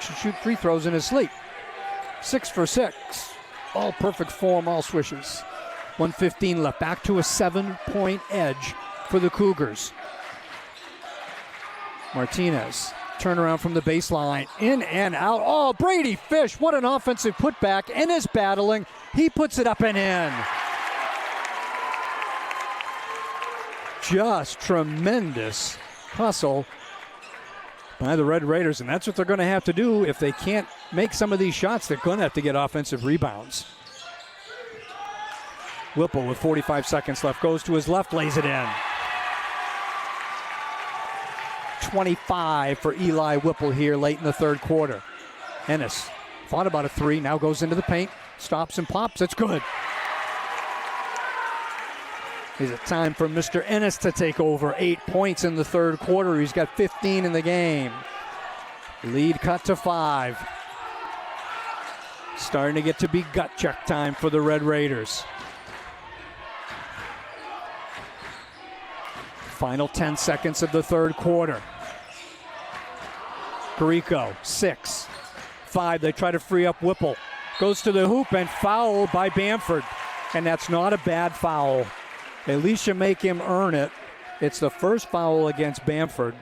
should shoot free throws in his sleep. 6 for 6. All perfect form, all swishes. 1:15 left. Back to a 7-point edge for the Cougars. Martinez, turnaround from the baseline, in and out. Oh, Brady Fish, what an offensive putback. Ennis battling. He puts it up and in. Just tremendous hustle by the Red Raiders, and that's what they're going to have to do. If they can't make some of these shots, they're going to have to get offensive rebounds. Whipple with 45 seconds left goes to his left, lays it in. 25 for Eli Whipple here late in the third quarter. Ennis thought about a 3, now goes into the paint, stops and pops. It's good. Is it time for Mr. Ennis to take over? 8 points in the third quarter. He's got 15 in the game. Lead cut to 5. Starting to get to be gut check time for the Red Raiders. Final 10 seconds of the third quarter. Carrico, 6. 5, they try to free up Whipple. Goes to the hoop and fouled by Bamford. And that's not a bad foul. At least you make him earn it. It's the first foul against Bamford.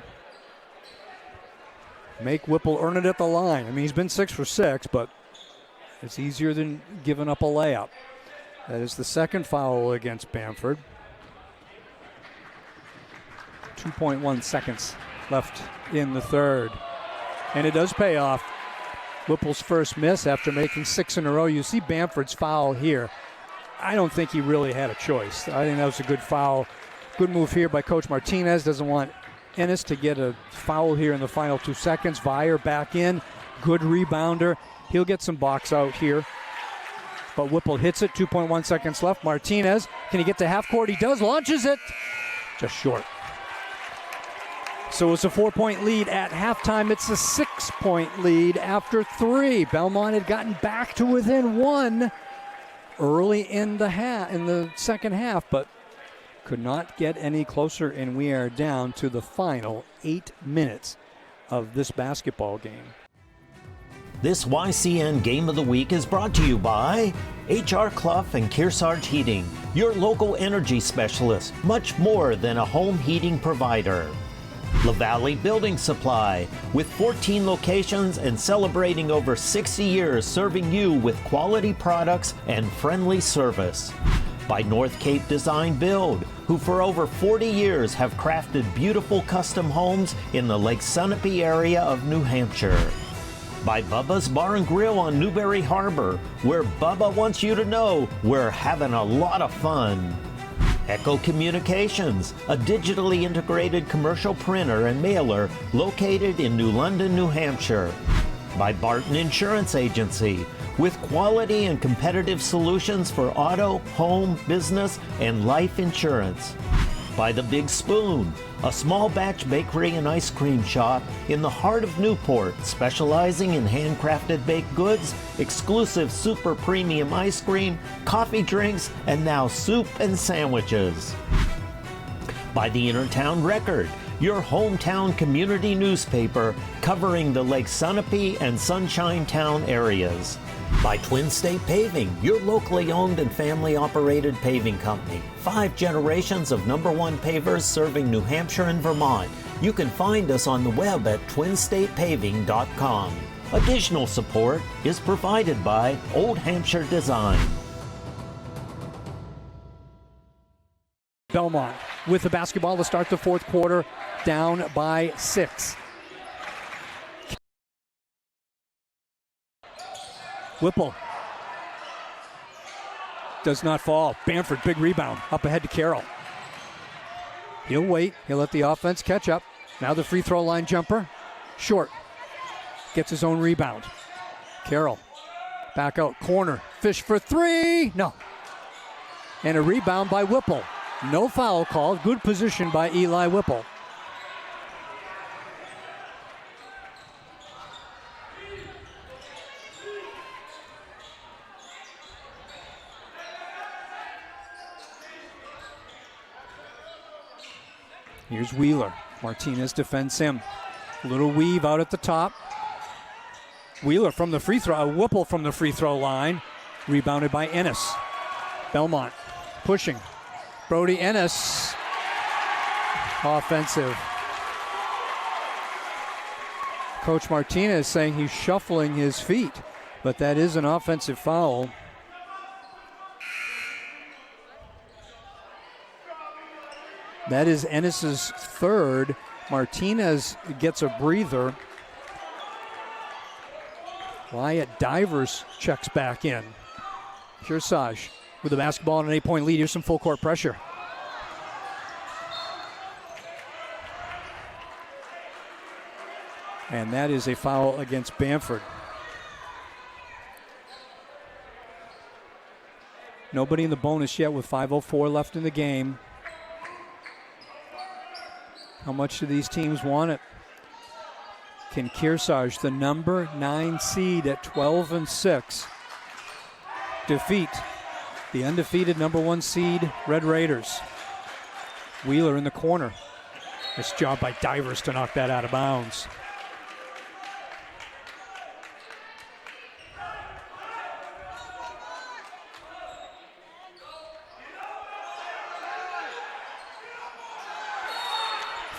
Make Whipple earn it at the line. I mean, he's been 6 for 6, but it's easier than giving up a layup. That is the second foul against Bamford. 2.1 seconds left in the third. And it does pay off. Whipple's first miss after making 6 in a row. You see Bamford's foul here. I don't think he really had a choice. I think that was a good foul. Good move here by Coach Martinez. Doesn't want Ennis to get a foul here in the final 2 seconds. Vire back in. Good rebounder. He'll get some box out here. But Whipple hits it. 2.1 seconds left. Martinez, can he get to half court? He does. Launches it. Just short. So it's a 4-point lead at halftime. It's a 6-point lead after 3. Belmont had gotten back to within 1 early in the second half, but could not get any closer, and we are down to the final 8 minutes of this basketball game. This YCN Game of the Week is brought to you by H.R. Clough and Kearsarge Heating, your local energy specialist, much more than a home heating provider. LaValle Building Supply, with 14 locations and celebrating over 60 years serving you with quality products and friendly service. By North Cape Design Build, who for over 40 years have crafted beautiful custom homes in the Lake Sunapee area of New Hampshire. By Bubba's Bar and Grill on Newberry Harbor, where Bubba wants you to know we're having a lot of fun. Echo Communications, a digitally integrated commercial printer and mailer located in New London, New Hampshire. By Barton Insurance Agency, with quality and competitive solutions for auto, home, business, and life insurance. By The Big Spoon, a small batch bakery and ice cream shop in the heart of Newport, specializing in handcrafted baked goods, exclusive super premium ice cream, coffee drinks, and now soup and sandwiches. By the Intertown Record, your hometown community newspaper covering the Lake Sunapee and Sunshine Town areas. By Twin State Paving, your locally owned and family-operated paving company. 5 generations of #1 pavers serving New Hampshire and Vermont. You can find us on the web at twinstatepaving.com. Additional support is provided by Old Hampshire Design. Belmont with the basketball to start the fourth quarter, down by 6. Whipple does not fall. Bamford, big rebound, up ahead to Carroll. He'll wait. He'll let the offense catch up. Now the free throw line jumper. Short. Gets his own rebound. Carroll back out. Corner. Fish for 3. No. And a rebound by Whipple. No foul called. Good position by Eli Whipple. Here's Wheeler. Martinez defends him. Little weave out at the top. Wheeler from the free throw. Whipple from the free throw line. Rebounded by Ennis. Belmont pushing. Brody Ennis. Offensive. Coach Martinez saying he's shuffling his feet, but that is an offensive foul. That is Ennis's third. Martinez gets a breather. Wyatt Divers checks back in. Kearsarge with the basketball and an 8-point lead. Here's some full court pressure. And that is a foul against Bamford. Nobody in the bonus yet with 5:04 left in the game. How much do these teams want it? Can Kearsarge, the number 9 seed at 12-6, defeat the undefeated number 1 seed Red Raiders? Wheeler in the corner. Nice job by Divers to knock that out of bounds.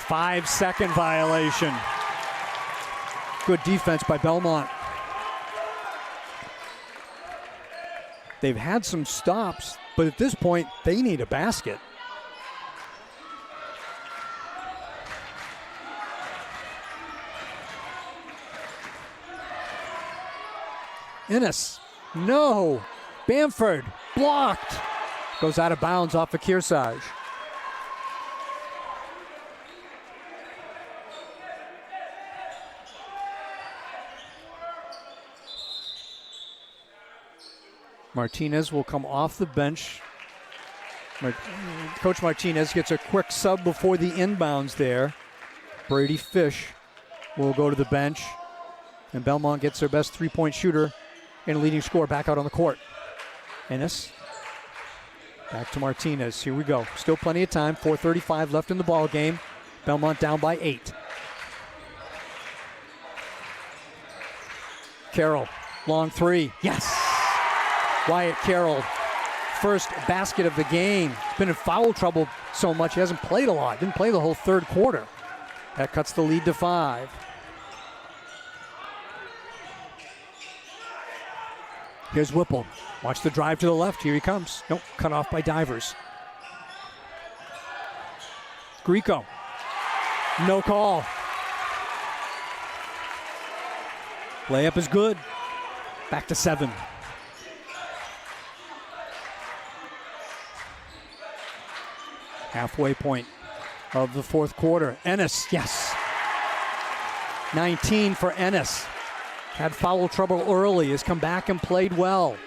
Five-second violation. Good defense by Belmont. They've had some stops, but at this point, they need a basket. Ennis, no. Bamford, blocked. Goes out of bounds off of Kearsarge. Martinez will come off the bench. Coach Martinez gets a quick sub before the inbounds there. Brady Fish will go to the bench. And Belmont gets their best three-point shooter and leading scorer back out on the court. Ennis. Back to Martinez. Here we go. Still plenty of time. 4:35 left in the ball game. Belmont down by 8. Carroll. Long 3. Yes! Wyatt Carroll, first basket of the game. Been in foul trouble so much he hasn't played a lot. Didn't play the whole third quarter. That cuts the lead to 5. Here's Whipple. Watch the drive to the left. Here he comes. Nope, cut off by Divers. Grieco. No call. Layup is good. Back to 7. Halfway point of the fourth quarter. Ennis, yes. 19 for Ennis. Had foul trouble early, has come back and played well.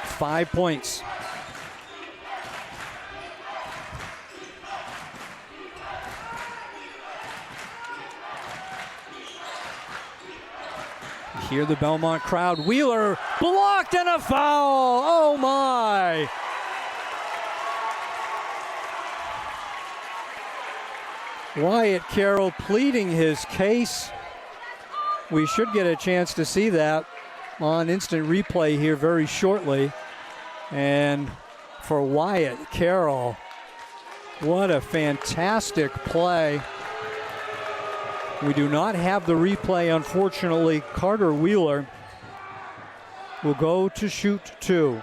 5 points. Hear the Belmont crowd. Wheeler blocked and a foul. Oh my. Wyatt Carroll pleading his case. We should get a chance to see that on instant replay here very shortly. And for Wyatt Carroll, what a fantastic play. We do not have the replay, unfortunately. Carter Wheeler will go to shoot 2.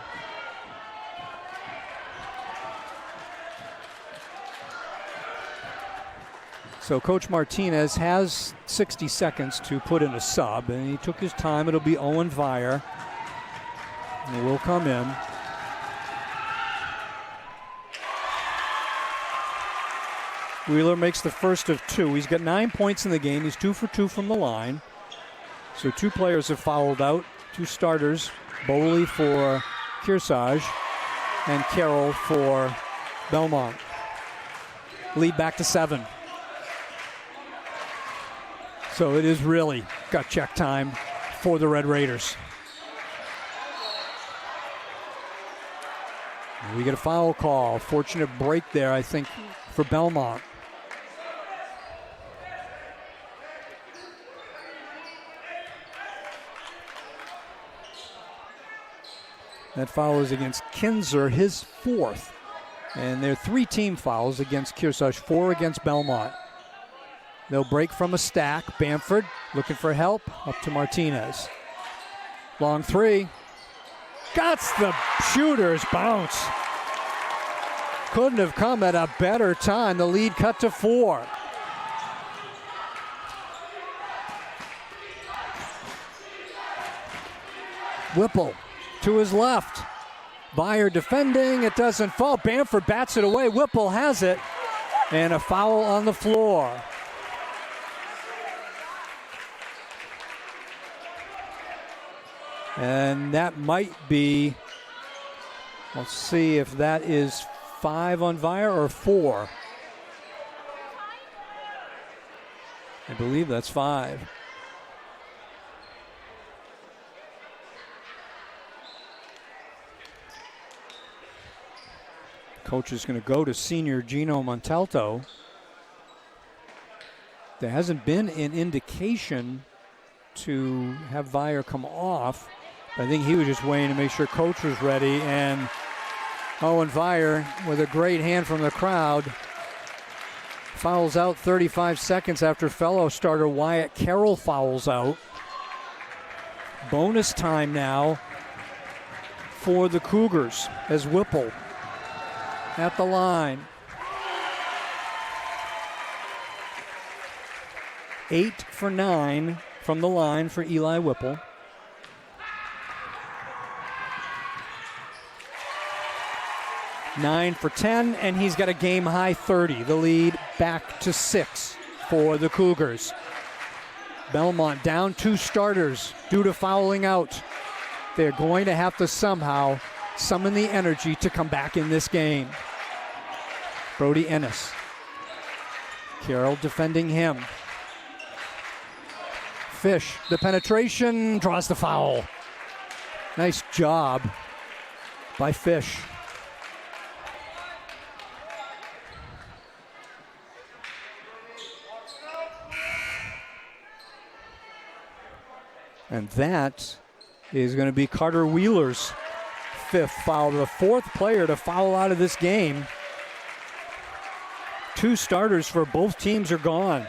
So Coach Martinez has 60 seconds to put in a sub, and he took his time. It'll be Owen Vire, and will come in. Wheeler makes the first of 2. He's got 9 points in the game. He's 2 for 2 from the line. So 2 players have fouled out. 2 starters, Boley for Kearsarge and Carroll for Belmont. Lead back to 7. So it is really gut check time for the Red Raiders. We get a foul call. Fortunate break there, I think, for Belmont. That foul is against Kinzer, his 4th. And there are 3 team fouls against Kearsarge, 4 against Belmont. They'll break from a stack. Bamford looking for help. Up to Martinez. Long 3. Got the shooter's bounce. Couldn't have come at a better time. The lead cut to 4. Whipple to his left. Vire defending. It doesn't fall. Bamford bats it away. Whipple has it. And a foul on the floor. And that might be, let's see if that is 5 on Vire or 4. I believe that's 5. Coach is going to go to senior Gino Montalto. There hasn't been an indication to have Vire come off. I think he was just waiting to make sure Coach was ready, and Owen Vire, with a great hand from the crowd, fouls out 35 seconds after fellow starter Wyatt Carroll fouls out. Bonus time now for the Cougars as Whipple at the line. 8 for 9 from the line for Eli Whipple. Nine for 10, and he's got a game-high 30. The lead back to 6 for the Cougars. Belmont down 2 starters due to fouling out. They're going to have to somehow summon the energy to come back in this game. Brody Ennis. Carroll defending him. Fish, the penetration, draws the foul. Nice job by Fish. And that is going to be Carter Wheeler's 5th foul, the 4th player to foul out of this game. 2 starters for both teams are gone.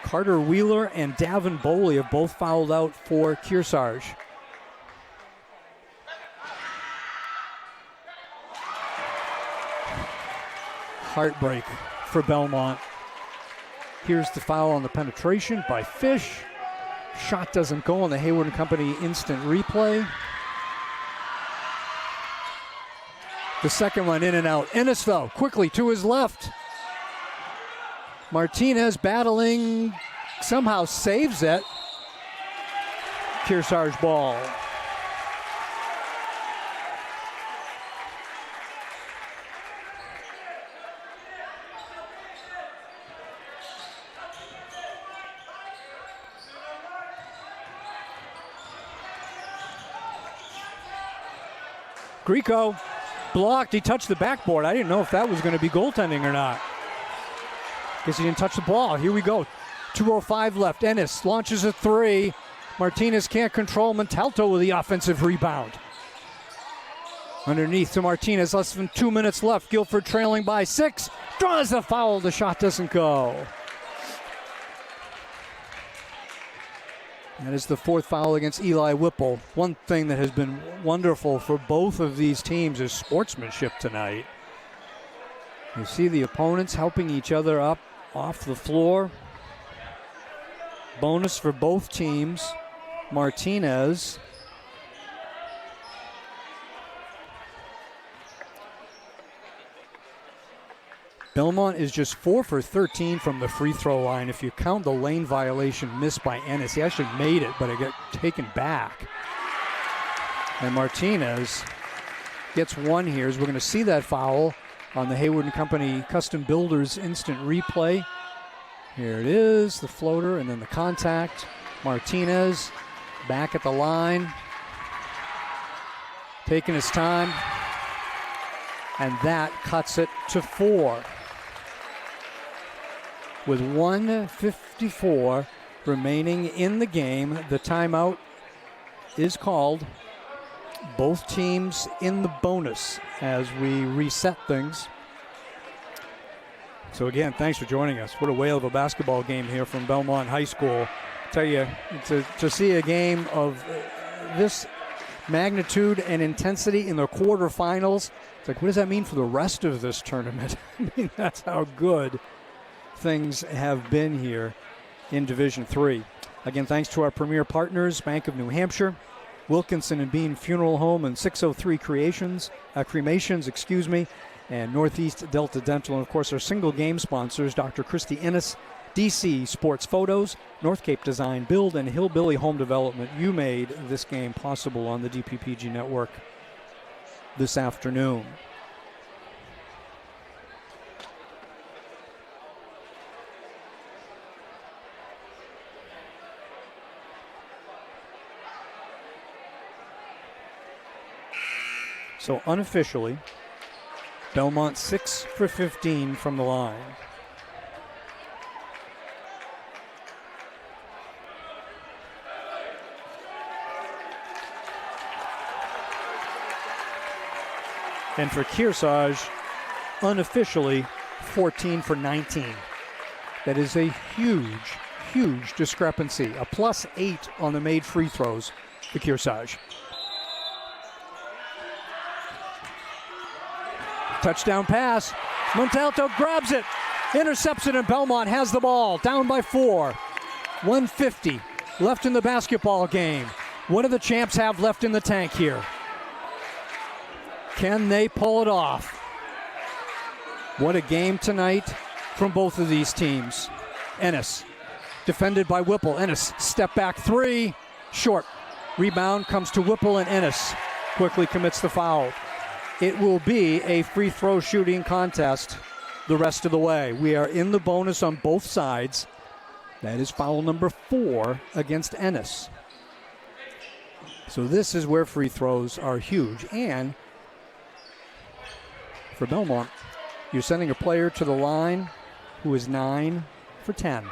Carter Wheeler and Davin Boley have both fouled out for Kearsarge. Heartbreak for Belmont. Here's the foul on the penetration by Fish. Shot doesn't go on the Hayward & Company instant replay. The second one in and out. Ennis though, quickly to his left. Martinez battling, somehow saves it. Kearsarge ball. Grieco blocked. He touched the backboard. I didn't know if that was going to be goaltending or not. Guess he didn't touch the ball. Here we go. 2:05 left. Ennis launches a three. Martinez can't control. Montalto with the offensive rebound. Underneath to Martinez. Less than 2 minutes left. Guilford trailing by 6. Draws the foul. The shot doesn't go. That is the fourth foul against Eli Whipple. One thing that has been wonderful for both of these teams is sportsmanship tonight. You see the opponents helping each other up off the floor. Bonus for both teams. Martinez. Belmont is just 4 for 13 from the free throw line. If you count the lane violation missed by Ennis, he actually made it, but it got taken back. And Martinez gets one here, as we're going to see that foul on the Hayward & Company Custom Builders instant replay. Here it is, the floater, and then the contact. Martinez back at the line, taking his time, and that cuts it to 4. With 1:54 remaining in the game, the timeout is called. Both teams in the bonus as we reset things. So again, thanks for joining us. What a whale of a basketball game here from Belmont High School. I tell you, to see a game of this magnitude and intensity in the quarterfinals, it's like, what does that mean for the rest of this tournament? I mean, that's how good things have been here in Division III. Again, thanks to our premier partners, Bank of New Hampshire, Wilkinson and Bean Funeral Home, and 603 Cremations, and Northeast Delta Dental, and of course our single game sponsors, Dr. Christy Ennis, DC Sports Photos, North Cape Design Build, and Hillbilly Home Development. You made this game possible on the DPPG network this afternoon. So unofficially, Belmont 6 for 15 from the line. And for Kearsarge, unofficially 14 for 19. That is a huge, huge discrepancy. A +8 on the made free throws for Kearsarge. Touchdown pass. Montalto grabs it, intercepts it, and Belmont has the ball. Down by 4. 1:50 left in the basketball game. What do the champs have left in the tank here? Can they pull it off? What a game tonight from both of these teams. Ennis, defended by Whipple. Ennis, step back 3, short. Rebound comes to Whipple, and Ennis quickly commits the foul. It will be a free throw shooting contest the rest of the way. We are in the bonus on both sides. That is foul number 4 against Ennis. So this is where free throws are huge. And for Belmont, you're sending a player to the line who is 9 for 10.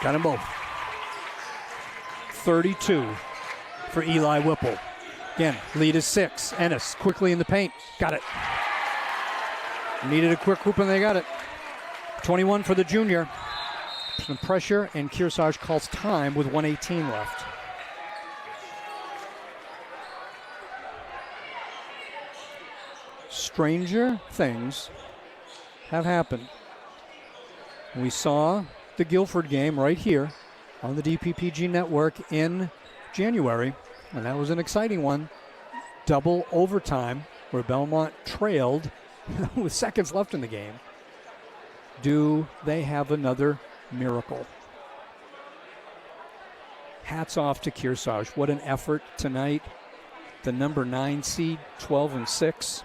Got them both. 32 for Eli Whipple. Again, lead is 6. Ennis quickly in the paint. Got it. Needed a quick hoop and they got it. 21 for the junior. Some pressure, and Kearsarge calls time with 1:18 left. Stranger things have happened. We saw the Guilford game right here on the DPPG network in January, and that was an exciting one. Double overtime where Belmont trailed with seconds left in the game. Do they have another miracle? Hats off to Kearsarge. What an effort tonight. The number 9 seed, 12-6.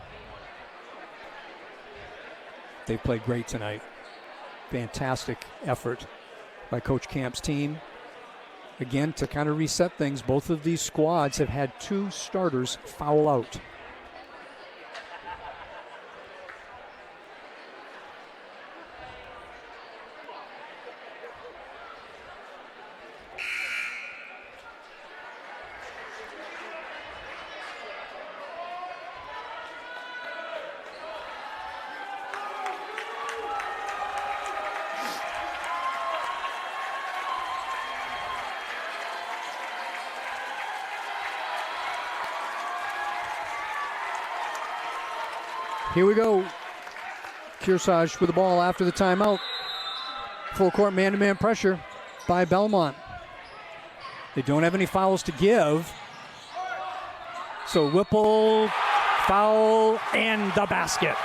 They played great tonight. Fantastic effort by Coach Camp's team. Again, to kind of reset things, both of these squads have had 2 starters foul out. Here we go. Kearsarge with the ball after the timeout. Full court man-to-man pressure by Belmont. They don't have any fouls to give. So Whipple, foul, and the basket.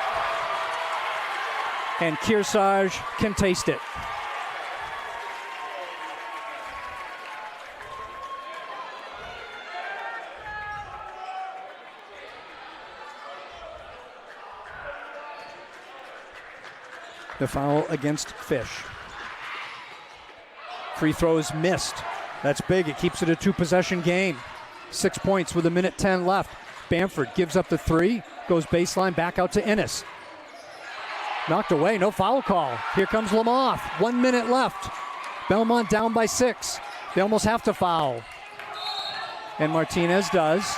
And Kearsarge can taste it. The foul against Fish. Free throws missed. That's big. It keeps it a 2-possession game. 6 points with 1:10 left. Bamford gives up the 3, goes baseline, back out to Ennis. Knocked away, no foul call. Here comes Lamoth. 1 minute left. Belmont down by 6. They almost have to foul. And Martinez does.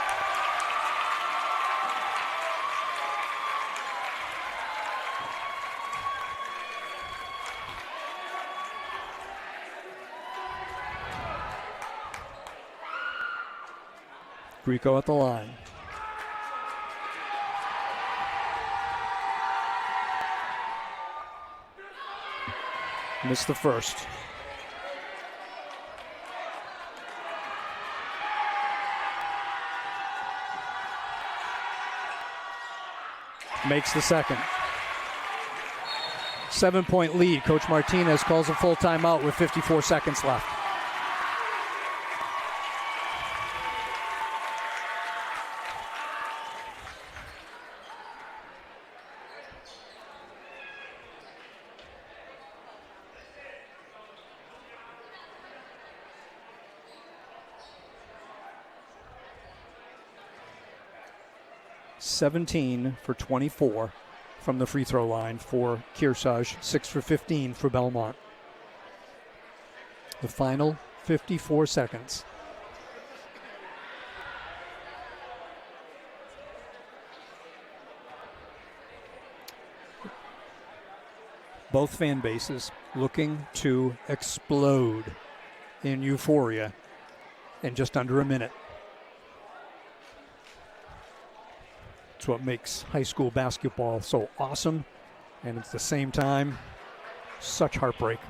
Grieco at the line. Missed the first. Makes the second. 7-point lead. Coach Martinez calls a full timeout with 54 seconds left. (17 for 24 from the free throw line for Kearsarge, 6 for 15 for Belmont. The final 54 seconds. Both fan bases looking to explode in euphoria in just under a minute. It's what makes high school basketball so awesome, and at the same time, such heartbreak.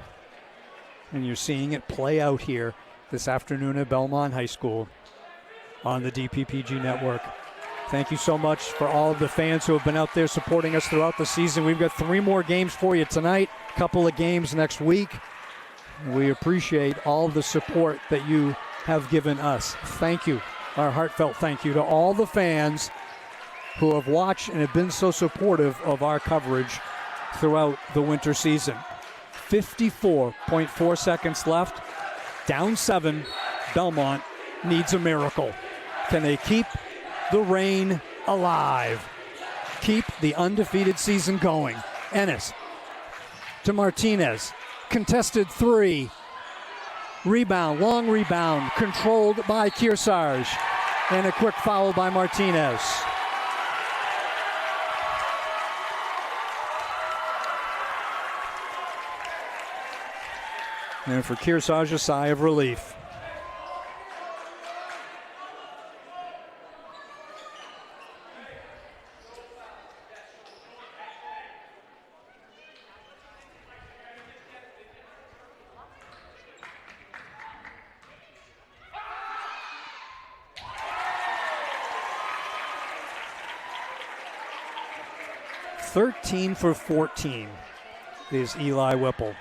And you're seeing it play out here this afternoon at Belmont High School on the DPPG network. Thank you so much for all of the fans who have been out there supporting us throughout the season. We've got 3 more games for you tonight, a couple of games next week. We appreciate all the support that you have given us. Thank you, our heartfelt thank you to all the fans who have watched and have been so supportive of our coverage throughout the winter season. 54.4 seconds left, down 7. Belmont needs a miracle. Can they keep the reign alive? Keep the undefeated season going. Ennis to Martinez, contested 3. Rebound, long rebound, controlled by Kearsarge, and a quick foul by Martinez. And for Kearsarge, a sigh of relief. (13 for 14 is Eli Whipple.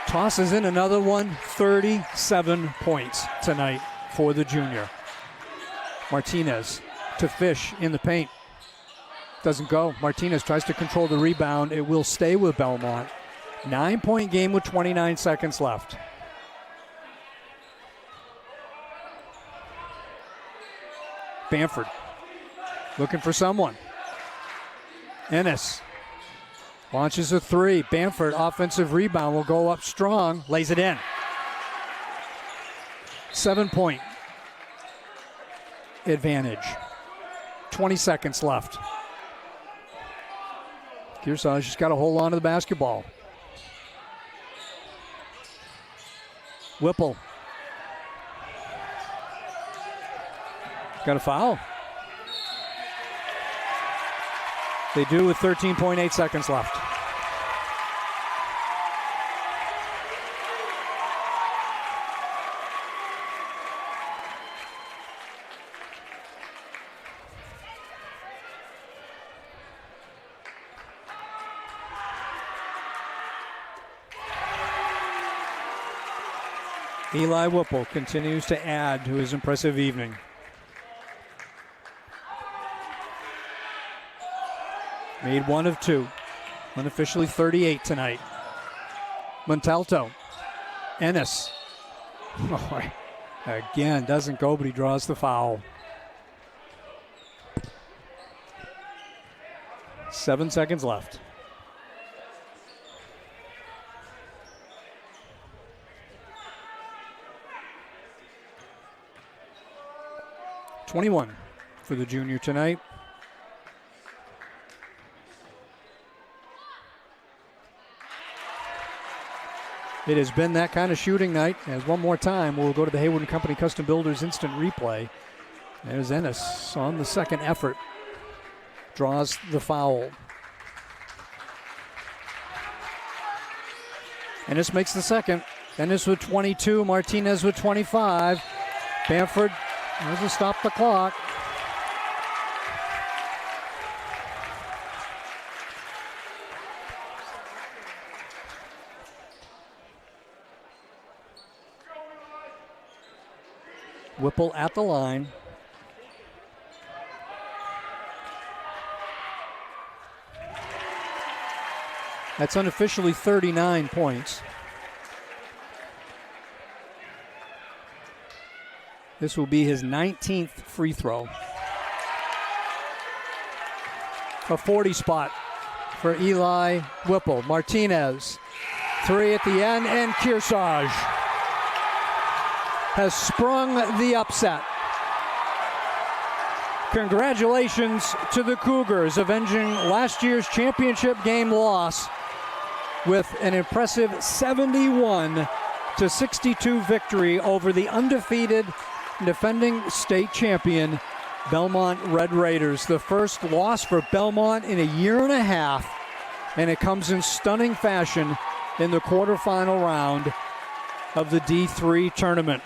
Tosses in another one, 37 points tonight for the junior. Martinez to Fish in the paint. Doesn't go. Martinez tries to control the rebound. It will stay with Belmont. 9-point game with 29 seconds left. Bamford looking for someone. Ennis launches a three. Bamford, offensive rebound, will go up strong. Lays it in. 7-point advantage. 20 seconds left. Kearsarge just got to hold on to the basketball. Whipple. Got a foul. They do with 13.8 seconds left. Eli Whipple continues to add to his impressive evening. Made 1 of 2. Unofficially 38 tonight. Montalto. Ennis. Oh, again, doesn't go, but he draws the foul. 7 seconds left. .21 for the junior tonight. It has been that kind of shooting night. As one more time, we'll go to the Hayward & Company Custom Builders instant replay. There's Ennis on the second effort. Draws the foul. Ennis makes the second. Ennis with 22, Martinez with 25. Bamford doesn't stop the clock. Whipple at the line. That's unofficially 39 points. This will be his 19th free throw. A 40 spot for Eli Whipple. Martinez, 3 at the end, and Kearsarge has sprung the upset. Congratulations to the Cougars, avenging last year's championship game loss with an impressive 71-62 victory over the undefeated defending state champion Belmont Red Raiders. The first loss for Belmont in a year and a half, and it comes in stunning fashion in the quarterfinal round of the D3 tournament.